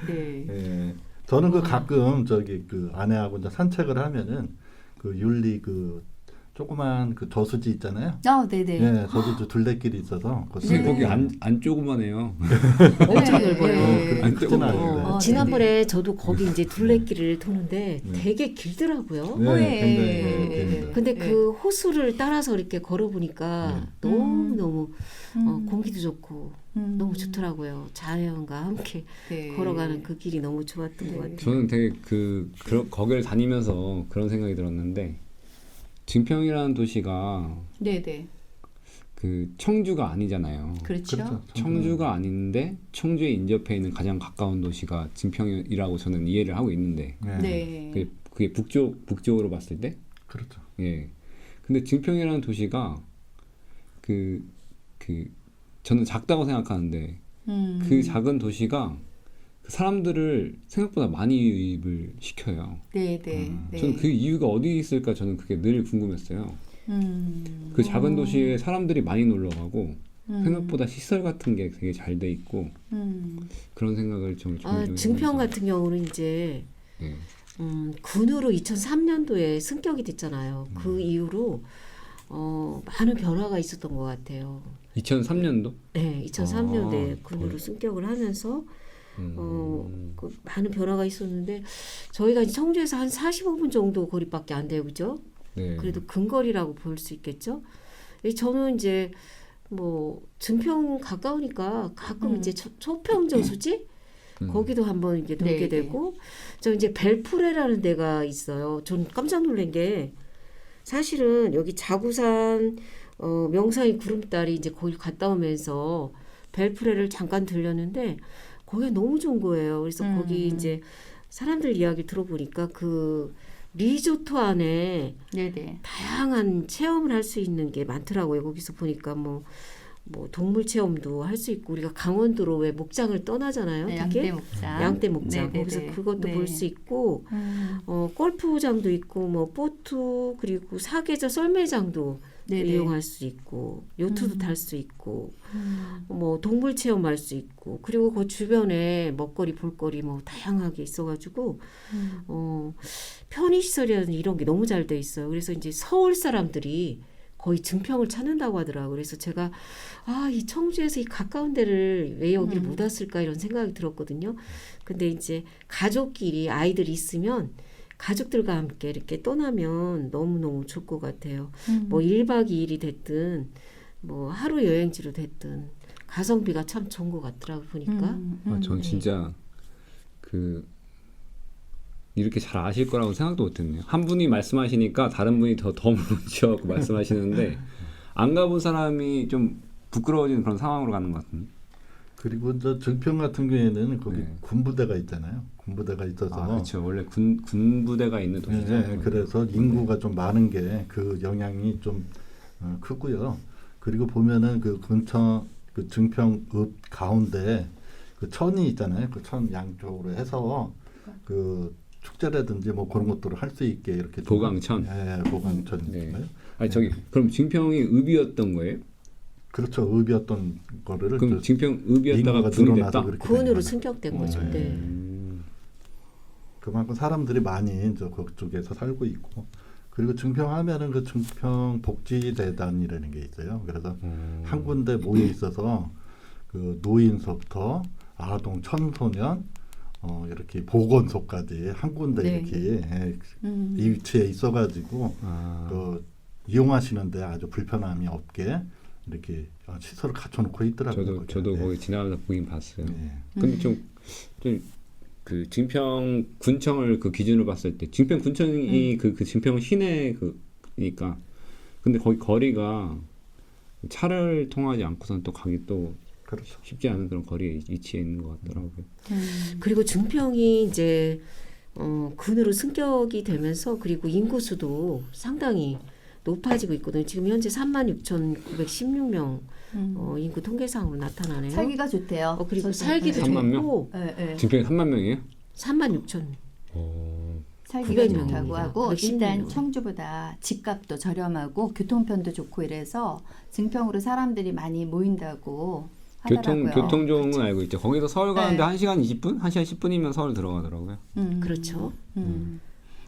네. 예. 저는 그 가끔 저기 그 아내하고 이제 산책을 하면은 그 윤리 그 조그만 그 저수지 있잖아요. 네네. 예, 저도 둘레길이 있어서 선생님 거기 안 조그만해요. 엄청 네, 넓어요. 네. 안 크진 뜨거워. 않은데. 지난번에 저도 거기 이제 둘레길을 도는데 네. 되게 길더라고요. 네, 굉장히 네. 재밌어요. 근데 네. 그 호수를 따라서 이렇게 걸어보니까 너무너무 공기도 좋고 너무 좋더라고요. 자연과 함께 네. 걸어가는 그 길이 너무 좋았던 것 같아요. 저는 되게 거기를 다니면서 그런 생각이 들었는데 증평이라는 도시가 네네. 그 청주가 아니잖아요. 그렇죠. 그렇죠. 청주가 아닌데 청주에 인접해 있는 가장 가까운 도시가 증평이라고 저는 이해를 하고 있는데 네. 네. 그게 북쪽으로 봤을 때 그렇죠. 예. 근데 증평이라는 도시가 저는 작다고 생각하는데 그 작은 도시가 그 사람들을 생각보다 많이 유입을 시켜요. 네네. 네. 저는 그 이유가 어디 있을까 저는 그게 늘 궁금했어요. 그 작은 도시에 사람들이 많이 놀러 가고 생각보다 시설 같은 게 되게 잘 돼 있고 그런 생각을 좀 증평 같은 경우는 이제 예. 군으로 2003년도에 승격이 됐잖아요. 그 이후로 많은 변화가 있었던 것 같아요. 2003년도? 네, 2003년도에 아, 군으로 승격을 하면서 많은 변화가 있었는데 저희가 이제 청주에서 한 45분 정도 거리밖에 안 돼요, 그죠? 네. 그래도 근거리라고 볼 수 있겠죠. 저는 이제 뭐 증평 가까우니까 가끔 이제 초평저수지 거기도 한번 이게 돌게 네, 되고 저 이제 벨프레라는 데가 있어요. 전 깜짝 놀란 게 사실은 여기 자구산 명상의 구름다리 이제 거기 갔다 오면서 벨프레를 잠깐 들렸는데 거기가 너무 좋은 거예요. 그래서 거기 이제 사람들 이야기 들어보니까 그 리조트 안에 네네. 다양한 체험을 할 수 있는 게 많더라고요. 거기서 보니까 뭐 동물 체험도 할 수 있고 우리가 강원도로 왜 목장을 떠나잖아요. 네, 되게 양떼 목장. 네네네. 거기서 그것도 네. 볼 수 있고 골프장도 있고 뭐 보트 그리고 사계절 썰매장도 네네. 이용할 수 있고 요트도 탈 수 있고 뭐 동물 체험할 수 있고 그리고 그 주변에 먹거리 볼거리 뭐 다양하게 있어가지고 편의시설이라든지 이런 게 너무 잘 돼 있어요. 그래서 이제 서울 사람들이 거의 증평을 찾는다고 하더라고요. 그래서 제가 이 청주에서 이 가까운 데를 왜 여기를 못 왔을까 이런 생각이 들었거든요. 근데 이제 가족끼리 아이들이 있으면 가족들과 함께 이렇게 떠나면 너무너무 좋을 것 같아요. 뭐 1박 2일이 됐든 뭐 하루 여행지로 됐든 가성비가 참 좋은 것 같더라고요. 보니까. 전 진짜 그 이렇게 잘 아실 거라고 생각도 못했네요. 한 분이 말씀하시니까 다른 분이 더 물어주셔서 말씀하시는데 안 가본 사람이 좀 부끄러워지는 그런 상황으로 가는 것 같은데. 그리고 저 증평 같은 경우에는 거기 네. 군부대가 있잖아요. 군부대가 있어서 그렇죠. 원래 군부대가 있는 도시죠. 네, 그래서 인구가 좀 많은 게 그 영향이 좀 크고요. 그리고 보면은 그 근처 그 증평읍 가운데 그 천이 있잖아요. 그 천 양쪽으로 해서 그 축제라든지 뭐 그런 것들을 할 수 있게 이렇게 좀- 보강천? 예, 보강천 네. 있잖아요. 아니 저기 그럼 증평이 읍이었던 거예요? 그렇죠. 읍이었던 거를 그럼 증평 읍이었다가 인구가 군이 늘어나서 됐다? 그렇게 된 군으로 거예요. 승격된 거죠. 네. 네. 그만큼 사람들이 많이 저 그쪽에서 살고 있고 그리고 증평하면은 그 증평 복지재단이라는 게 있어요. 그래서 한 군데 모여 있어서 그 노인서부터 아동, 청소년 이렇게 보건소까지 한 군데 네. 이렇게 이 위치에 있어가지고 그 이용하시는데 아주 불편함이 없게 이렇게 시설을 갖춰놓고 있더라고요. 저도 네. 거기 지나가면서 보긴 봤어요. 네. 근데 좀 그 증평 군청을 그 기준으로 봤을 때 증평 군청이 그 증평 시내 그니까 근데 거기 거리가 차를 통하지 않고선 또 가기 또 그렇죠. 쉽지 않은 그런 거리에 위치해 있는 것 같더라고요. 그리고 증평이 이제 군으로 승격이 되면서 그리고 인구수도 상당히 높아지고 있거든요. 지금 현재 36,916명 인구 통계상으로 나타나네요. 살기가 좋대요. 그리고 저도. 살기도 3만 좋고 네, 네. 증평이 3만 명이에요? 36,000. 살기가 900 좋다고 명입니다. 하고 110 일단 명. 청주보다 집값도 저렴하고 교통편도 좋고 이래서 증평으로 사람들이 많이 모인다고 하더라고요. 교통종은 알고 있죠. 거기서 서울 가는데 네. 1시간 20분? 1시간 10분이면 서울 들어가더라고요. 그렇죠.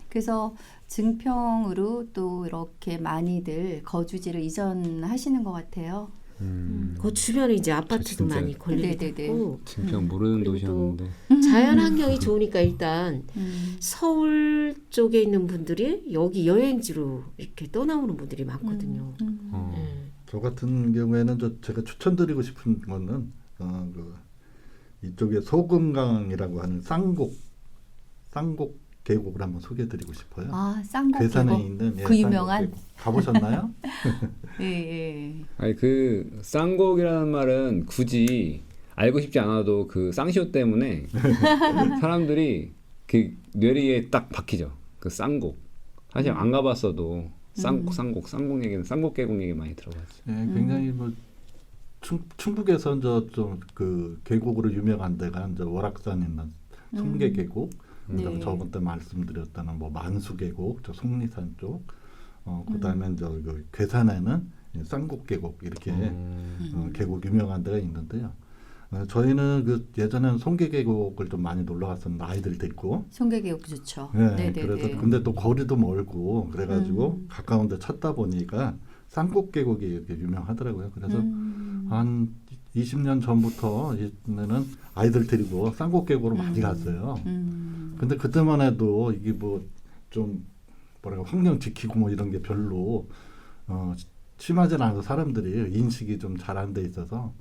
그래서 증평으로 또 이렇게 많이들 거주지를 이전하시는 것 같아요. 그 주변에 이제 아파트도 진짜- 많이 걸리고 네네네. 있고 증평 모르는 그리고 도시였는데. 자연 환경이 좋으니까 일단 음. 서울 쪽에 있는 분들이 여기 여행지로 이렇게 떠나오는 분들이 많거든요. 네. 저 같은 경우에는 제가 추천드리고 싶은 거는 이쪽에 소금강이라고 하는 쌍곡 계곡을 한번 소개해드리고 싶어요. 아, 쌍곡 괴산에 계곡. 있는 그 쌍곡 유명한? 계곡. 가보셨나요? 예, 예. 아니 그 쌍곡이라는 말은 굳이 알고 싶지 않아도 그 쌍시오 때문에 사람들이 그 뇌리에 딱 박히죠. 그 쌍곡. 사실 안 가봤어도 쌍곡 얘기는 쌍곡 계곡 얘기 많이 들어봤죠. 네, 굉장히 뭐 충북에서 좀 그 계곡으로 유명한 데가 이제 월악산에 있는 송계 계곡, 그다음에 네. 저번 때 말씀드렸다는 뭐 만수 계곡, 저 속리산 쪽, 그다음에 그 괴산에는 쌍곡 계곡 이렇게 계곡 유명한 데가 있는데요. 저희는 그 예전에는 송계 계곡을 좀 많이 놀러 갔었는데 아이들 데리고. 송계 계곡 좋죠. 네, 네네네. 그래서 근데 또 거리도 멀고 그래가지고 가까운데 찾다 보니까 쌍곡 계곡이 이렇게 유명하더라고요. 그래서 한 20년 전부터 이제는 아이들 데리고 쌍곡 계곡으로 많이 갔어요. 근데 그때만 해도 이게 뭐 좀 뭐랄까 환경 지키고 뭐 이런 게 별로 심하지 않아서 사람들이 인식이 좀 잘 안 돼 있어서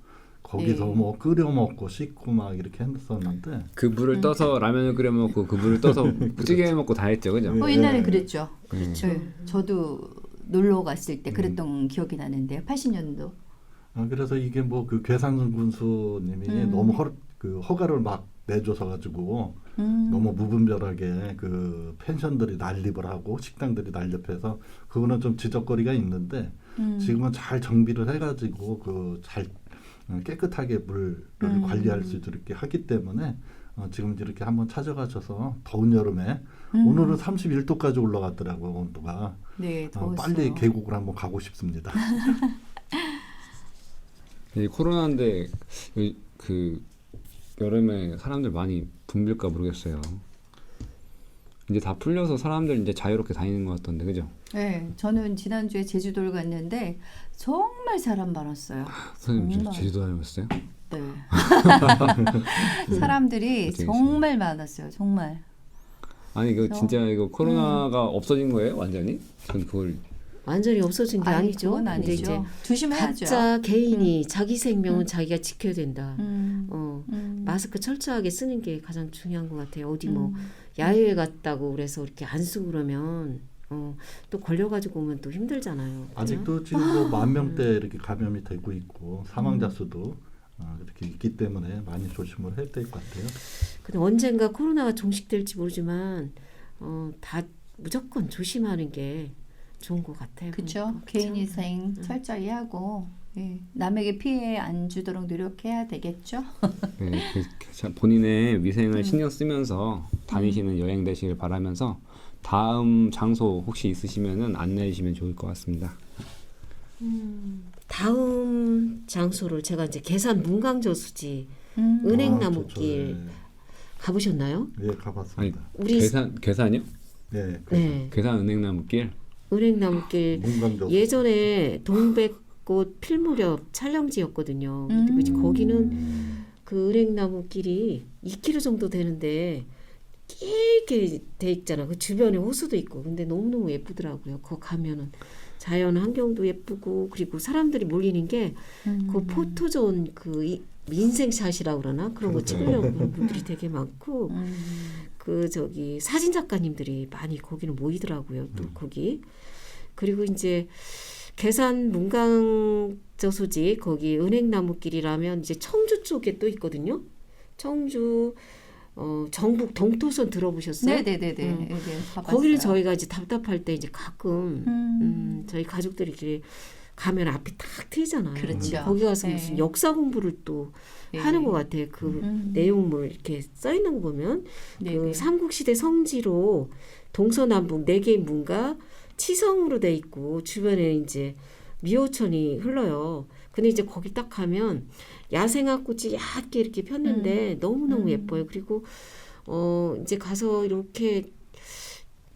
거기서 네. 뭐 끓여 먹고 씻고 막 이렇게 했었는데 그 물을 떠서 라면을 끓여 먹고 그 물을 떠서 찌개 해 먹고 다 했죠, 그죠? 옛날에 네. 그랬죠. 그렇죠. 네, 저도 놀러 갔을 때 그랬던 기억이 나는데요. 80년도. 그래서 이게 뭐 그 괴산군 군수님이 너무 허가를 막 내줘서 가지고 너무 무분별하게 그 펜션들이 난립을 하고 식당들이 난립해서 그거는 좀 지적거리가 있는데 지금은 잘 정비를 해가지고 그 잘 깨끗하게 물을 관리할 수 있도록 이렇게 하기 때문에 지금 이렇게 한번 찾아가셔서 더운 여름에 오늘은 31도까지 올라갔더라고요, 온도가. 네, 더웠어요. 빨리 계곡을 한번 가고 싶습니다. 이 코로나인데 그 여름에 사람들 많이 붐빌까 모르겠어요. 이제 다 풀려서 사람들 이제 자유롭게 다니는 것 같던데, 그죠? 네, 저는 지난주에 제주도를 갔는데 정말 사람 많았어요. 선생님 정말. 제주도 다녀봤어요? 네. 사람들이 되게 정말 많았어요. 정말. 아니 이거 그래서- 진짜 이거 코로나가 없어진 거예요, 완전히? 전 그걸 완전히 없어진 게 아니, 아니죠. 그건 근데 이제 아니죠. 조심해야죠. 각자 개인이 자기 생명은 자기가 지켜야 된다. 음, 마스크 철저하게 쓰는 게 가장 중요한 것 같아요. 어디 뭐 야외에 갔다고 그래서 이렇게 안 쓰고 그러면 또 걸려가지고 오면 또 힘들잖아요. 그죠? 아직도 지금 뭐 10,000명대 이렇게 감염이 되고 있고 사망자 수도 이렇게 있기 때문에 많이 조심을 해야 될 것 같아요. 근데 언젠가 코로나가 종식될지 모르지만 다 무조건 조심하는 게 좋은 것 같아요. 그렇죠. 보니까. 개인 그쵸? 위생 철저히 하고 예, 남에게 피해 안 주도록 노력해야 되겠죠. 네, 본인의 위생을 신경 쓰면서 다니시는 여행 되시길 바라면서 다음 장소 혹시 있으시면은 안내해 주시면 좋을 것 같습니다. 다음 장소를 제가 이제 계산 문강저수지 음. 은행나무길 가보셨나요? 예, 가봤습니다. 우리 괴산이요? 네, 네, 괴산 은행나무길. 은행나무길 문광적 예전에 동백꽃 필 무렵 촬영지였거든요. 근데 이제 거기는 그 은행나무길이 2km 정도 되는데 길게 돼 있잖아. 그 주변에 호수도 있고. 근데 너무너무 예쁘더라고요. 거기 가면은 자연 환경도 예쁘고 그리고 사람들이 몰리는 게 그 포토존 인생샷이라고 그러나 그런 거 찍으려고 하는 분들이 되게 많고 그 저기 사진 작가님들이 많이 거기는 모이더라고요. 또 거기 그리고 이제 계산 문강저수지 거기 은행나무길이라면 이제 청주 쪽에 또 있거든요. 청주 정북 동토선 들어보셨어요? 네네네네. 네, 가봤어요. 거기를 저희가 이제 답답할 때 이제 가끔 저희 가족들이 이렇게 가면 앞이 탁 트이잖아요. 그렇죠. 거기 가서 네. 무슨 역사 공부를 또 네. 하는 것 같아요. 그 내용물 이렇게 써 있는 거 보면 네네. 그 삼국시대 성지로 동서남북 4개의 문가 치성으로 돼 있고 주변에 이제 미호천이 흘러요. 근데 이제 거기 딱 가면 야생화꽃이 얕게 이렇게 폈는데 너무너무 예뻐요. 그리고 이제 가서 이렇게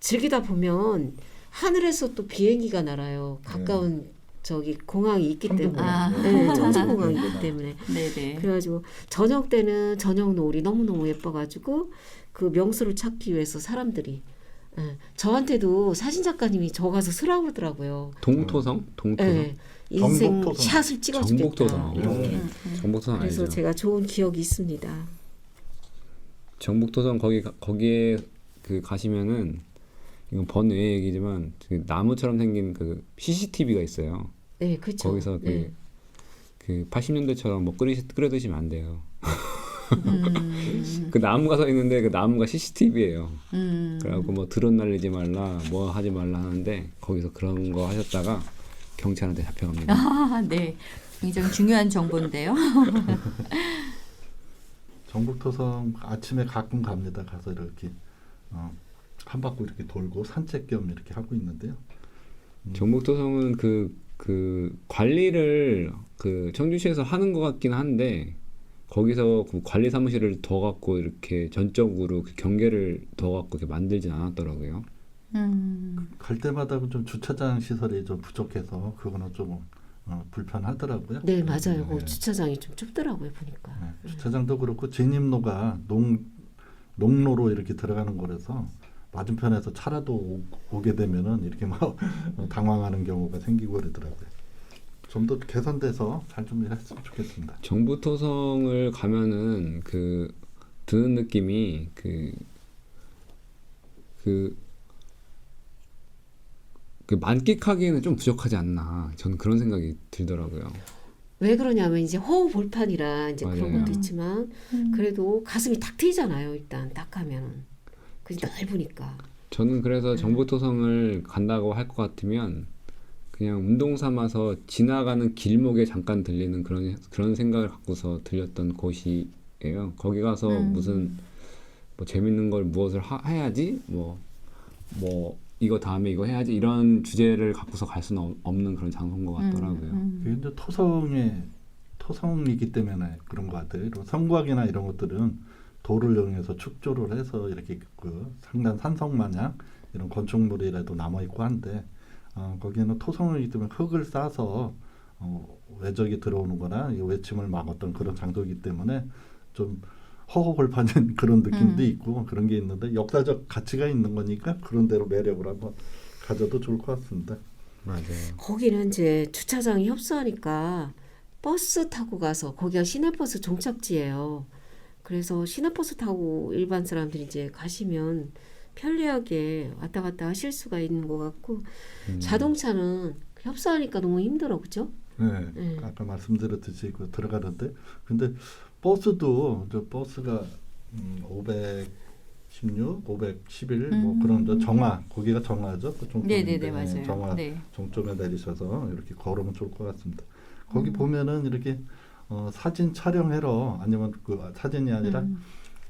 즐기다 보면 하늘에서 또 비행기가 날아요. 가까운 저기 공항이 있기 때문에. 네, 청주공항이 있기 때문에. 네네. 그래가지고 저녁 때는 저녁 노을이 너무너무 예뻐가지고 그 명소를 찾기 위해서 사람들이 저한테도 사진 작가님이 저 가서 쓰라고 그러더라고요. 동토성? 동토성? 네, 인생 정복토성. 샷을 찍어주겠다. 정복토성. 이렇게. 정복토성 그래서 알죠? 제가 좋은 기억이 있습니다. 정복토성 거기에 그 가시면은 이건 번외 얘기지만 그 나무처럼 생긴 그 CCTV가 있어요. 네, 그렇죠. 거기서 네. 그 80년대처럼 뭐 끓여 드시면 안 돼요. 그 나무가 서 있는데 그 나무가 CCTV예요. 그래갖고 뭐 드론 날리지 말라, 뭐 하지 말라 하는데 거기서 그런 거 하셨다가 경찰한테 잡혀갑니다. 아, 네. 굉장히 중요한 정보인데요. 정북토성 아침에 가끔 갑니다. 가서 이렇게 한 바퀴 이렇게 돌고 산책 겸 이렇게 하고 있는데요. 정복도성은 그 관리를 그 청주시에서 하는 것 같긴 한데 거기서 그 관리 사무실을 더 갖고 이렇게 전적으로 그 경계를 더 갖고 이렇게 만들진 않았더라고요. 갈 때마다 좀 주차장 시설이 좀 부족해서 그거는 좀 불편하더라고요. 네, 맞아요. 네. 주차장이 좀 좁더라고요, 보니까. 네, 주차장도 그렇고 진입로가 농로로 이렇게 들어가는 거라서 맞은편에서 차라도 오게 되면은 이렇게 막 당황하는 경우가 생기고 그러더라고요. 좀 더 개선돼서 잘 좀 했으면 좋겠습니다. 정부 토성을 가면은 그 드는 느낌이 그 만끽하기에는 좀 부족하지 않나. 저는 그런 생각이 들더라고요. 왜 그러냐면 이제 호흡골판이라 이제 그런 맞아요. 것도 있지만 그래도 가슴이 탁 트이잖아요. 일단 딱 가면 그 넓으니까. 저는 그래서 정부 토성을 간다고 할 것 같으면 그냥 운동 삼아서 지나가는 길목에 잠깐 들리는 그런 생각을 갖고서 들렸던 곳이에요. 거기 가서 무슨 뭐 재밌는 걸 무엇을 해야지 뭐 이거 다음에 이거 해야지 이런 주제를 갖고서 갈 수는 없는 그런 장소인 것 같더라고요. 그게 이제 토성이기 때문에 그런 것 같아요. 그리고 성곽이나 이런 것들은 돌을 이용해서 축조를 해서 이렇게 그 상단 산성 마냥 이런 건축물이라도 남아 있고 한데 거기에는 토성이기 때문에 흙을 싸서 외적이 들어오는거나 외침을 막았던 그런 장소이기 때문에 좀 허허벌판인 그런 느낌도 있고 그런 게 있는데 역사적 가치가 있는 거니까 그런 대로 매력을 한번 가져도 좋을 것 같습니다. 맞아요. 거기는 이제 주차장이 협소하니까 버스 타고 가서 거기가 시내버스 종착지예요. 그래서 시내버스 타고 일반 사람들이 이제 가시면 편리하게 왔다 갔다 하실 수가 있는 것 같고 자동차는 협소하니까 너무 힘들어, 그죠? 네, 아까 말씀드렸듯이 그 들어가는데 근데 버스도 저 버스가 516, 511 뭐 그런 저 정화 거기가 정화죠. 그 종점인데, 네네네 맞아요. 정화 네. 종점에 내리셔서 이렇게 걸으면 좋을 것 같습니다. 거기 보면은 이렇게 사진 촬영하러 아니면 그 사진이 아니라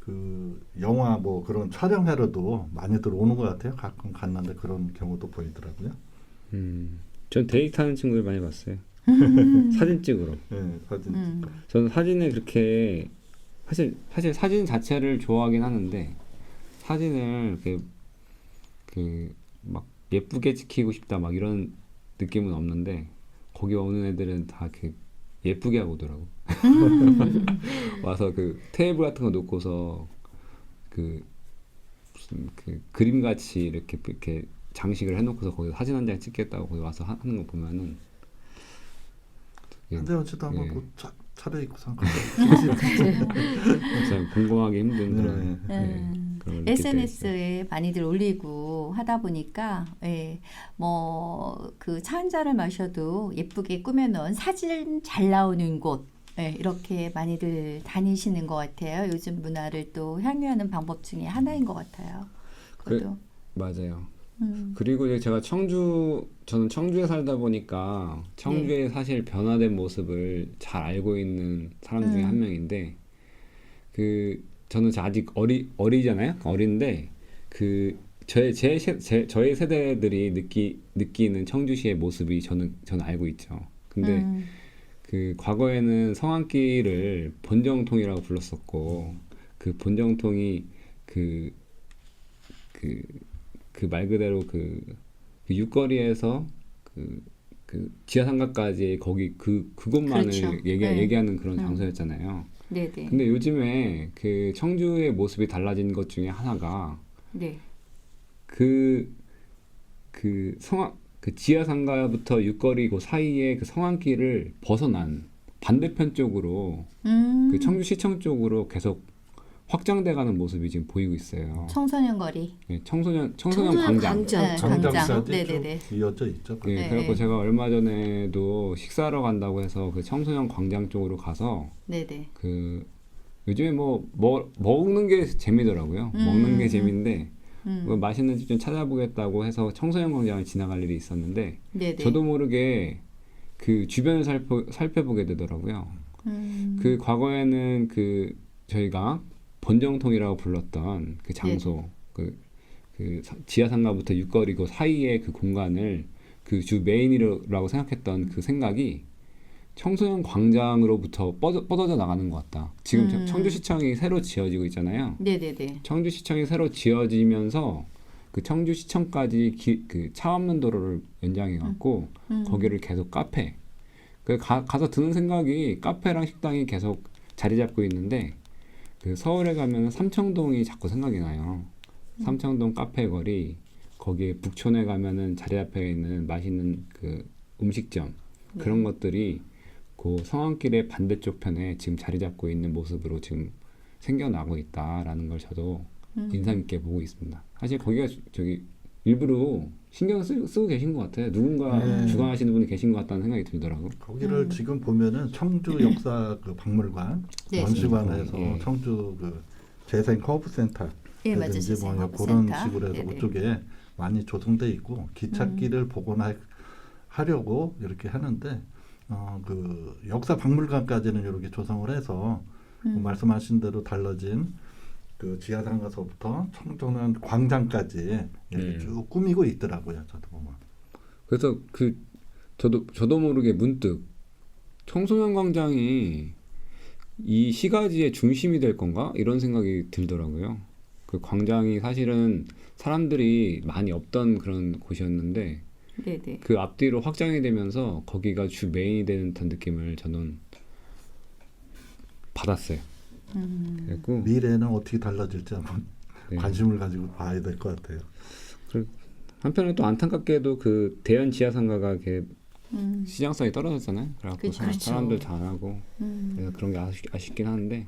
그 영화 뭐 그런 촬영하러도 많이들 오는 것 같아요. 가끔 갔는데 그런 경우도 보이더라고요. 전 데이트하는 친구들 많이 봤어요. 사진 찍으러. 네, 사진. 저는 사진을 그렇게 사실 사진 자체를 좋아하긴 하는데 사진을 이렇게 막 예쁘게 찍히고 싶다 막 이런 느낌은 없는데 거기 오는 애들은 다 이렇게 예쁘게 하고 오더라고. 와서 그 테이블 같은 거 놓고서 무슨 그림 같이 이렇게 장식을 해놓고서 거기서 사진 한 장 찍겠다고 거기 와서 하는 거 보면은 한대원 씨도 한번 예. 뭐 차려입고 잠깐 진짜 공감하기 힘든 그런 그런 걸 느낄 때가 있어요. SNS에 많이들 올리고 하다 보니까 뭐 그 차 한 잔을 마셔도 예쁘게 꾸며놓은 사진 잘 나오는 곳 이렇게 많이들 다니시는 것 같아요. 요즘 문화를 또 향유하는 방법 중에 하나인 것 같아요. 그것도. 맞아요. 그리고 이제 제가 저는 청주에 살다 보니까 청주의 사실 변화된 모습을 잘 알고 있는 사람 중에 한 명인데 저는 아직 어리잖아요. 어린데 저희 세대들이 느끼는 청주시의 모습이 저는 알고 있죠. 근데 그 과거에는 성안길을 본정통이라고 불렀었고 그 본정통이 그 말 그대로 그 육거리에서 그 지하상가까지 거기 그곳만을 그렇죠. 얘기하는 그런 장소였잖아요. 네네. 근데 요즘에 그 청주의 모습이 달라진 것 중에 하나가 네. 그 지하상가부터 육거리 그 사이에 그 성안길을 벗어난 반대편 쪽으로 그 청주시청 쪽으로 계속 확장돼가는 모습이 지금 보이고 있어요. 청소년 거리. 네, 청소년 광장. 광장까지 네네네. 쭉 이어져 있죠. 예, 네. 그래갖고 제가 얼마 전에도 식사하러 간다고 해서 그 청소년 광장 쪽으로 가서 네네. 요즘에 뭐 먹는 게 재미더라고요. 먹는 게 재미인데 뭐 맛있는 집 좀 찾아보겠다고 해서 청소년 광장을 지나갈 일이 있었는데 네네. 저도 모르게 그 주변을 살펴보게 되더라고요. 그 과거에는 저희가 본정통이라고 불렀던 그 장소, 그 지하상가부터 육거리 그 사이의 그 공간을 그 주 메인이라고 생각했던 그 생각이 청소년 광장으로부터 뻗어져 나가는 것 같다. 지금 청주시청이 새로 지어지고 있잖아요. 네네네. 청주시청이 새로 지어지면서 그 청주시청까지 그 차 없는 도로를 연장해 갖고 거기를 계속 카페. 가서 드는 생각이 카페랑 식당이 계속 자리 잡고 있는데 그 서울에 가면 삼청동이 자꾸 생각이 나요. 삼청동 카페 거리, 거기에 북촌에 가면은 자리 앞에 있는 맛있는 그 음식점 그런 것들이 그 성안길의 반대쪽 편에 지금 자리 잡고 있는 모습으로 지금 생겨나고 있다라는 걸 저도 인상 깊게 보고 있습니다. 사실 거기가 저기 일부러 신경 쓰고 계신 것 같아요. 누군가 주관하시는 분이 계신 것 같다는 생각이 들더라고요. 거기를 지금 보면은 청주 역사 그 박물관, 네. 원시관에서 예. 청주 그 재생 커브센터 예, 맞아요. 라든지 재생 뭐 커브 그런 센터. 식으로 해서 네네. 그쪽에 많이 조성돼 있고 기찻길을 복원하려고 이렇게 하는데 그 역사 박물관까지는 이렇게 조성을 해서 그 말씀하신 대로 달라진 그 지하상가서부터 청정원 광장까지 이렇게 쭉 꾸미고 있더라고요. 저도 보면. 그래서 그 저도 모르게 문득 청소년 광장이 이 시가지의 중심이 될 건가 이런 생각이 들더라고요. 그 광장이 사실은 사람들이 많이 없던 그런 곳이었는데 네네. 그 앞뒤로 확장이 되면서 거기가 주 메인이 되는 듯한 느낌을 저는 받았어요. 그리고 미래는 어떻게 달라질지 한번 네. 관심을 가지고 봐야 될 것 같아요. 한편으로는 또 안타깝게도 그 대연 지하상가가 이렇게 시장성이 떨어졌잖아요. 그래갖고 그렇죠. 사람들 잘 안 하고 그래서 그런 게 아쉽긴 한데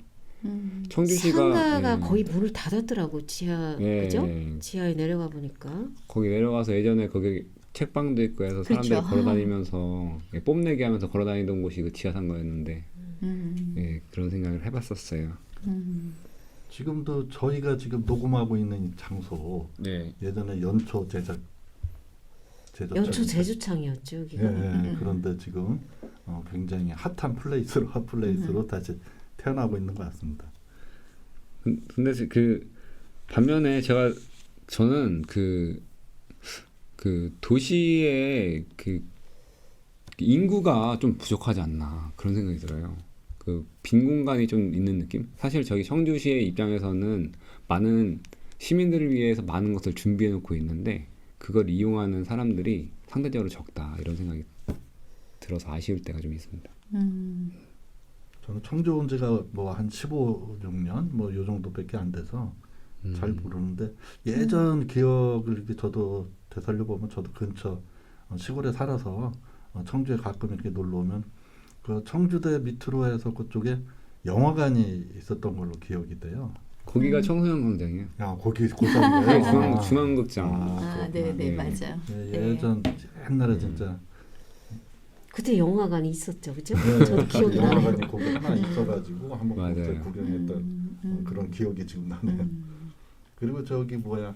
청주시가 상가가 예, 거의 문을 닫았더라고 지하 예, 그죠? 예. 지하에 내려가 보니까 거기 내려가서 예전에 거기 책방도 있고 해서 사람들이 그렇죠. 걸어다니면서 뽐내기 하면서 걸어다니던 곳이 그 지하상가였는데 예, 그런 생각을 해봤었어요. 지금도 저희가 지금 녹음하고 있는 이 장소 네. 예전에 연초 연초 제주창이었죠 예, 여기가. 예. 그런데 지금 굉장히 핫한 핫플레이스로 다시 태어나고 있는 것 같습니다. 근데 그 반면에 저는 그 도시의 그 인구가 좀 부족하지 않나 그런 생각이 들어요. 그 빈 공간이 좀 있는 느낌? 사실 저기 청주시의 입장에서는 많은 시민들을 위해서 많은 것을 준비해 놓고 있는데 그걸 이용하는 사람들이 상대적으로 적다 이런 생각이 들어서 아쉬울 때가 좀 있습니다. 저는 청주 온 지가 뭐 한 16년 뭐 요 정도밖에 안 돼서 잘 모르는데 예전 기억을 이렇게 저도 되살려 보면 저도 근처 시골에 살아서 청주에 가끔 이렇게 놀러 오면 그 청주대 밑으로 해서 그쪽에 영화관이 있었던 걸로 기억이 돼요. 거기가 청소년 광장이에요. 야, 거기 네, 고장이에요. 중앙극장. 아, 네네 네. 맞아요. 예전 옛날에 진짜 그때 영화관이 있었죠, 그죠? 네, 저도 기억이 나요. 영화관이 거기 하나 있어가지고 한번 맞아요. 그때 구경했던 그런 기억이 지금 나네요. 그리고 저기 뭐야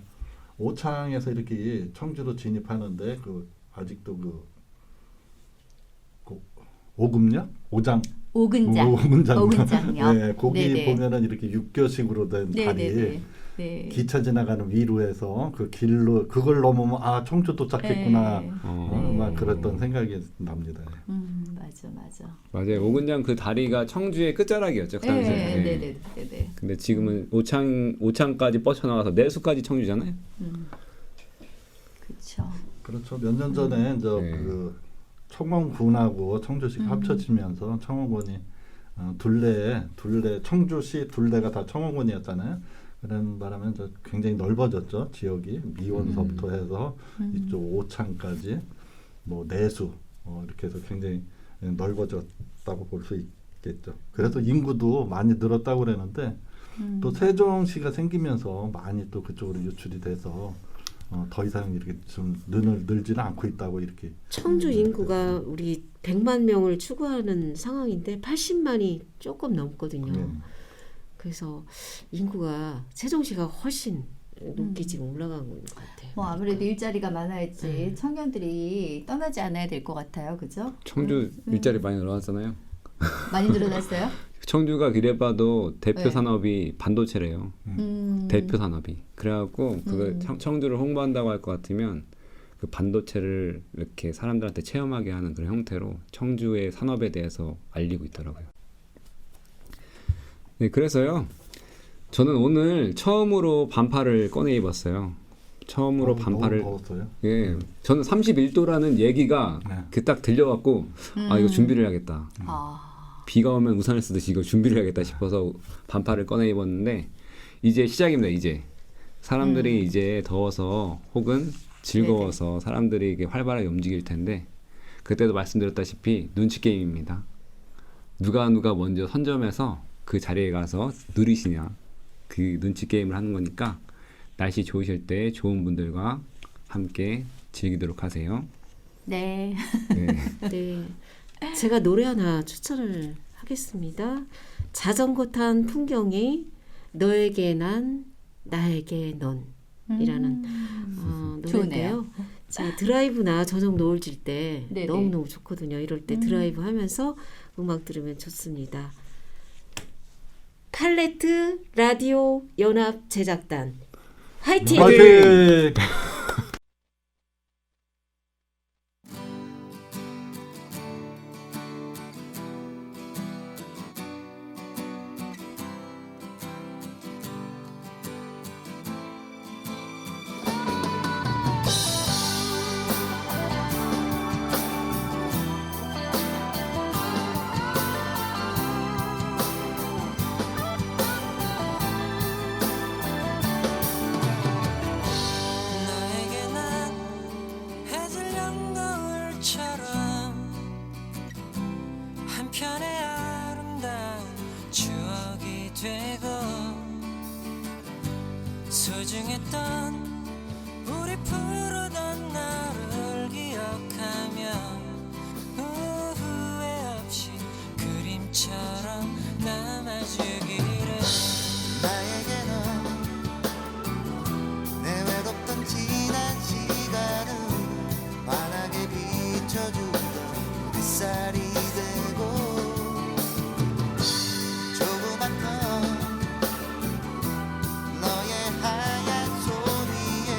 오창에서 이렇게 청주로 진입하는데 그 아직도 그 오금역 오근장역 오근장역. 네, 거기 네네. 보면은 이렇게 육교식으로 된 다리 네네네. 네. 기차 지나가는 위로에서 그 길로 그걸 넘으면 아 청주 도착했구나 네. 막 그랬던 생각이 납니다. 맞아. 맞아요. 오근장 그 다리가 청주의 끝자락이었죠. 그 당시에. 네. 네네. 근데 지금은 오창까지 뻗쳐나가서 내수까지 청주잖아요. 그렇죠. 그렇죠. 몇 년 전에 이제 네. 그 청원군하고 청주시가 합쳐지면서 청원군이 둘레 청주시 둘레가 다 청원군이었잖아요. 그런 바람에 이제 굉장히 넓어졌죠. 지역이 미원서부터 해서 이쪽 오창까지 뭐 내수 이렇게 해서 굉장히 넓어졌다고 볼 수 있겠죠. 그래서 인구도 많이 늘었다고 그러는데 또 세종시가 생기면서 많이 또 그쪽으로 유출이 돼서 더 이상 이렇게 좀 늘지는 않고 있다고 이렇게. 청주 인구가 우리 100만 명을 추구하는 상황인데 80만이 조금 넘거든요. 네. 그래서 인구가 세종시가 훨씬 높게 지금 올라가는 것 같아요. 뭐 아무래도 일자리가 많아야지 청년들이 떠나지 않아야 될 것 같아요. 그죠? 청주 일자리 많이 늘어났잖아요. 많이 늘어났어요? 청주가 이래봐도 대표 네. 산업이 반도체래요. 대표 산업이. 그래갖고 그걸 청주를 홍보한다고 할 것 같으면 그 반도체를 이렇게 사람들한테 체험하게 하는 그런 형태로 청주의 산업에 대해서 알리고 있더라고요. 네, 그래서요. 저는 오늘 처음으로 반팔을 꺼내 입었어요. 처음으로 반팔을. 너무 더웠어요. 예, 저는 31도라는 얘기가 네. 그 딱 들려갖고 아 이거 준비를 해야겠다. 비가 오면 우산을 쓰듯이 이거 준비를 해야겠다 싶어서 반팔을 꺼내 입었는데 이제 시작입니다. 이제 사람들이 이제 더워서 혹은 즐거워서 사람들이 이게 활발하게 움직일 텐데 그때도 말씀드렸다시피 눈치 게임입니다. 누가 먼저 선점해서 그 자리에 가서 누리시냐 그 눈치 게임을 하는 거니까 날씨 좋으실 때 좋은 분들과 함께 즐기도록 하세요. 네. 네. 네, 제가 노래 하나 추천을 하겠습니다. 자전거 탄 풍경이 너에게 난 나에게 넌이라는 노래인데요. 좋네요. 제가 드라이브나 저녁 노을 질 때 네네. 너무너무 좋거든요. 이럴 때 드라이브 하면서 음악 들으면 좋습니다. 팔레트 라디오 연합 제작단 화이팅! 화이팅! 나에게 난 해질녘 노을처럼 한편의 아름다운 추억이 되고 소중했던 우리 부르던 나를 기억하며 후회 없이 그림처럼 남아주기를 나에게는 내 외롭던 지난 시간을 환하게 비춰주던 햇살이 되고 조그맣던 너의 하얀 손 위에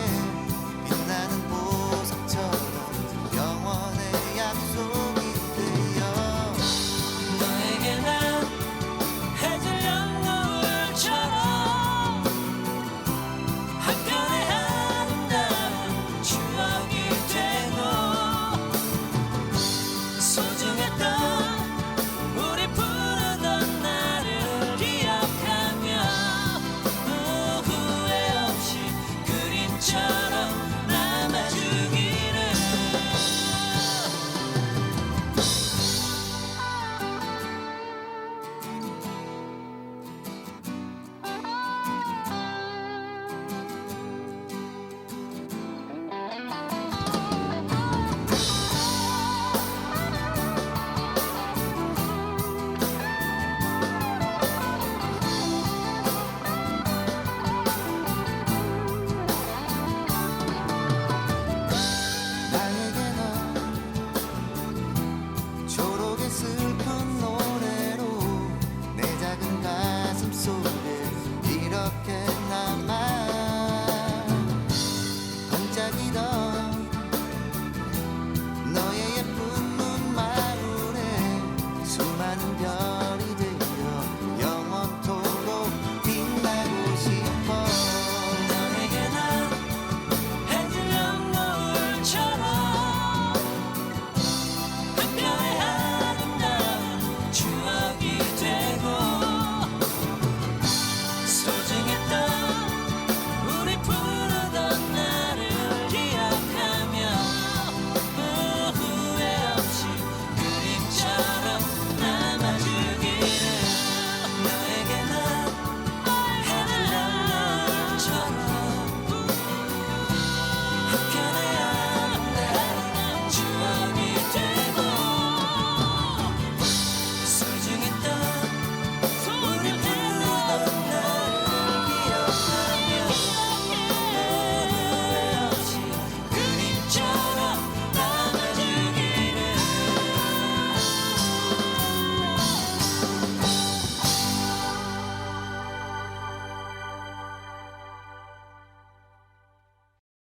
빛나는 보석처럼 영원의 약속이 되어 너에게 난 해질녘 노을처럼 한편의 아름다운 추억이 되고 소중했던 우리 부르던 나를 기억하며 후회 없이 그림처럼 남아주기를 나에게는 초록의 슬픈 노래로 내 작은 가슴 속에 이렇게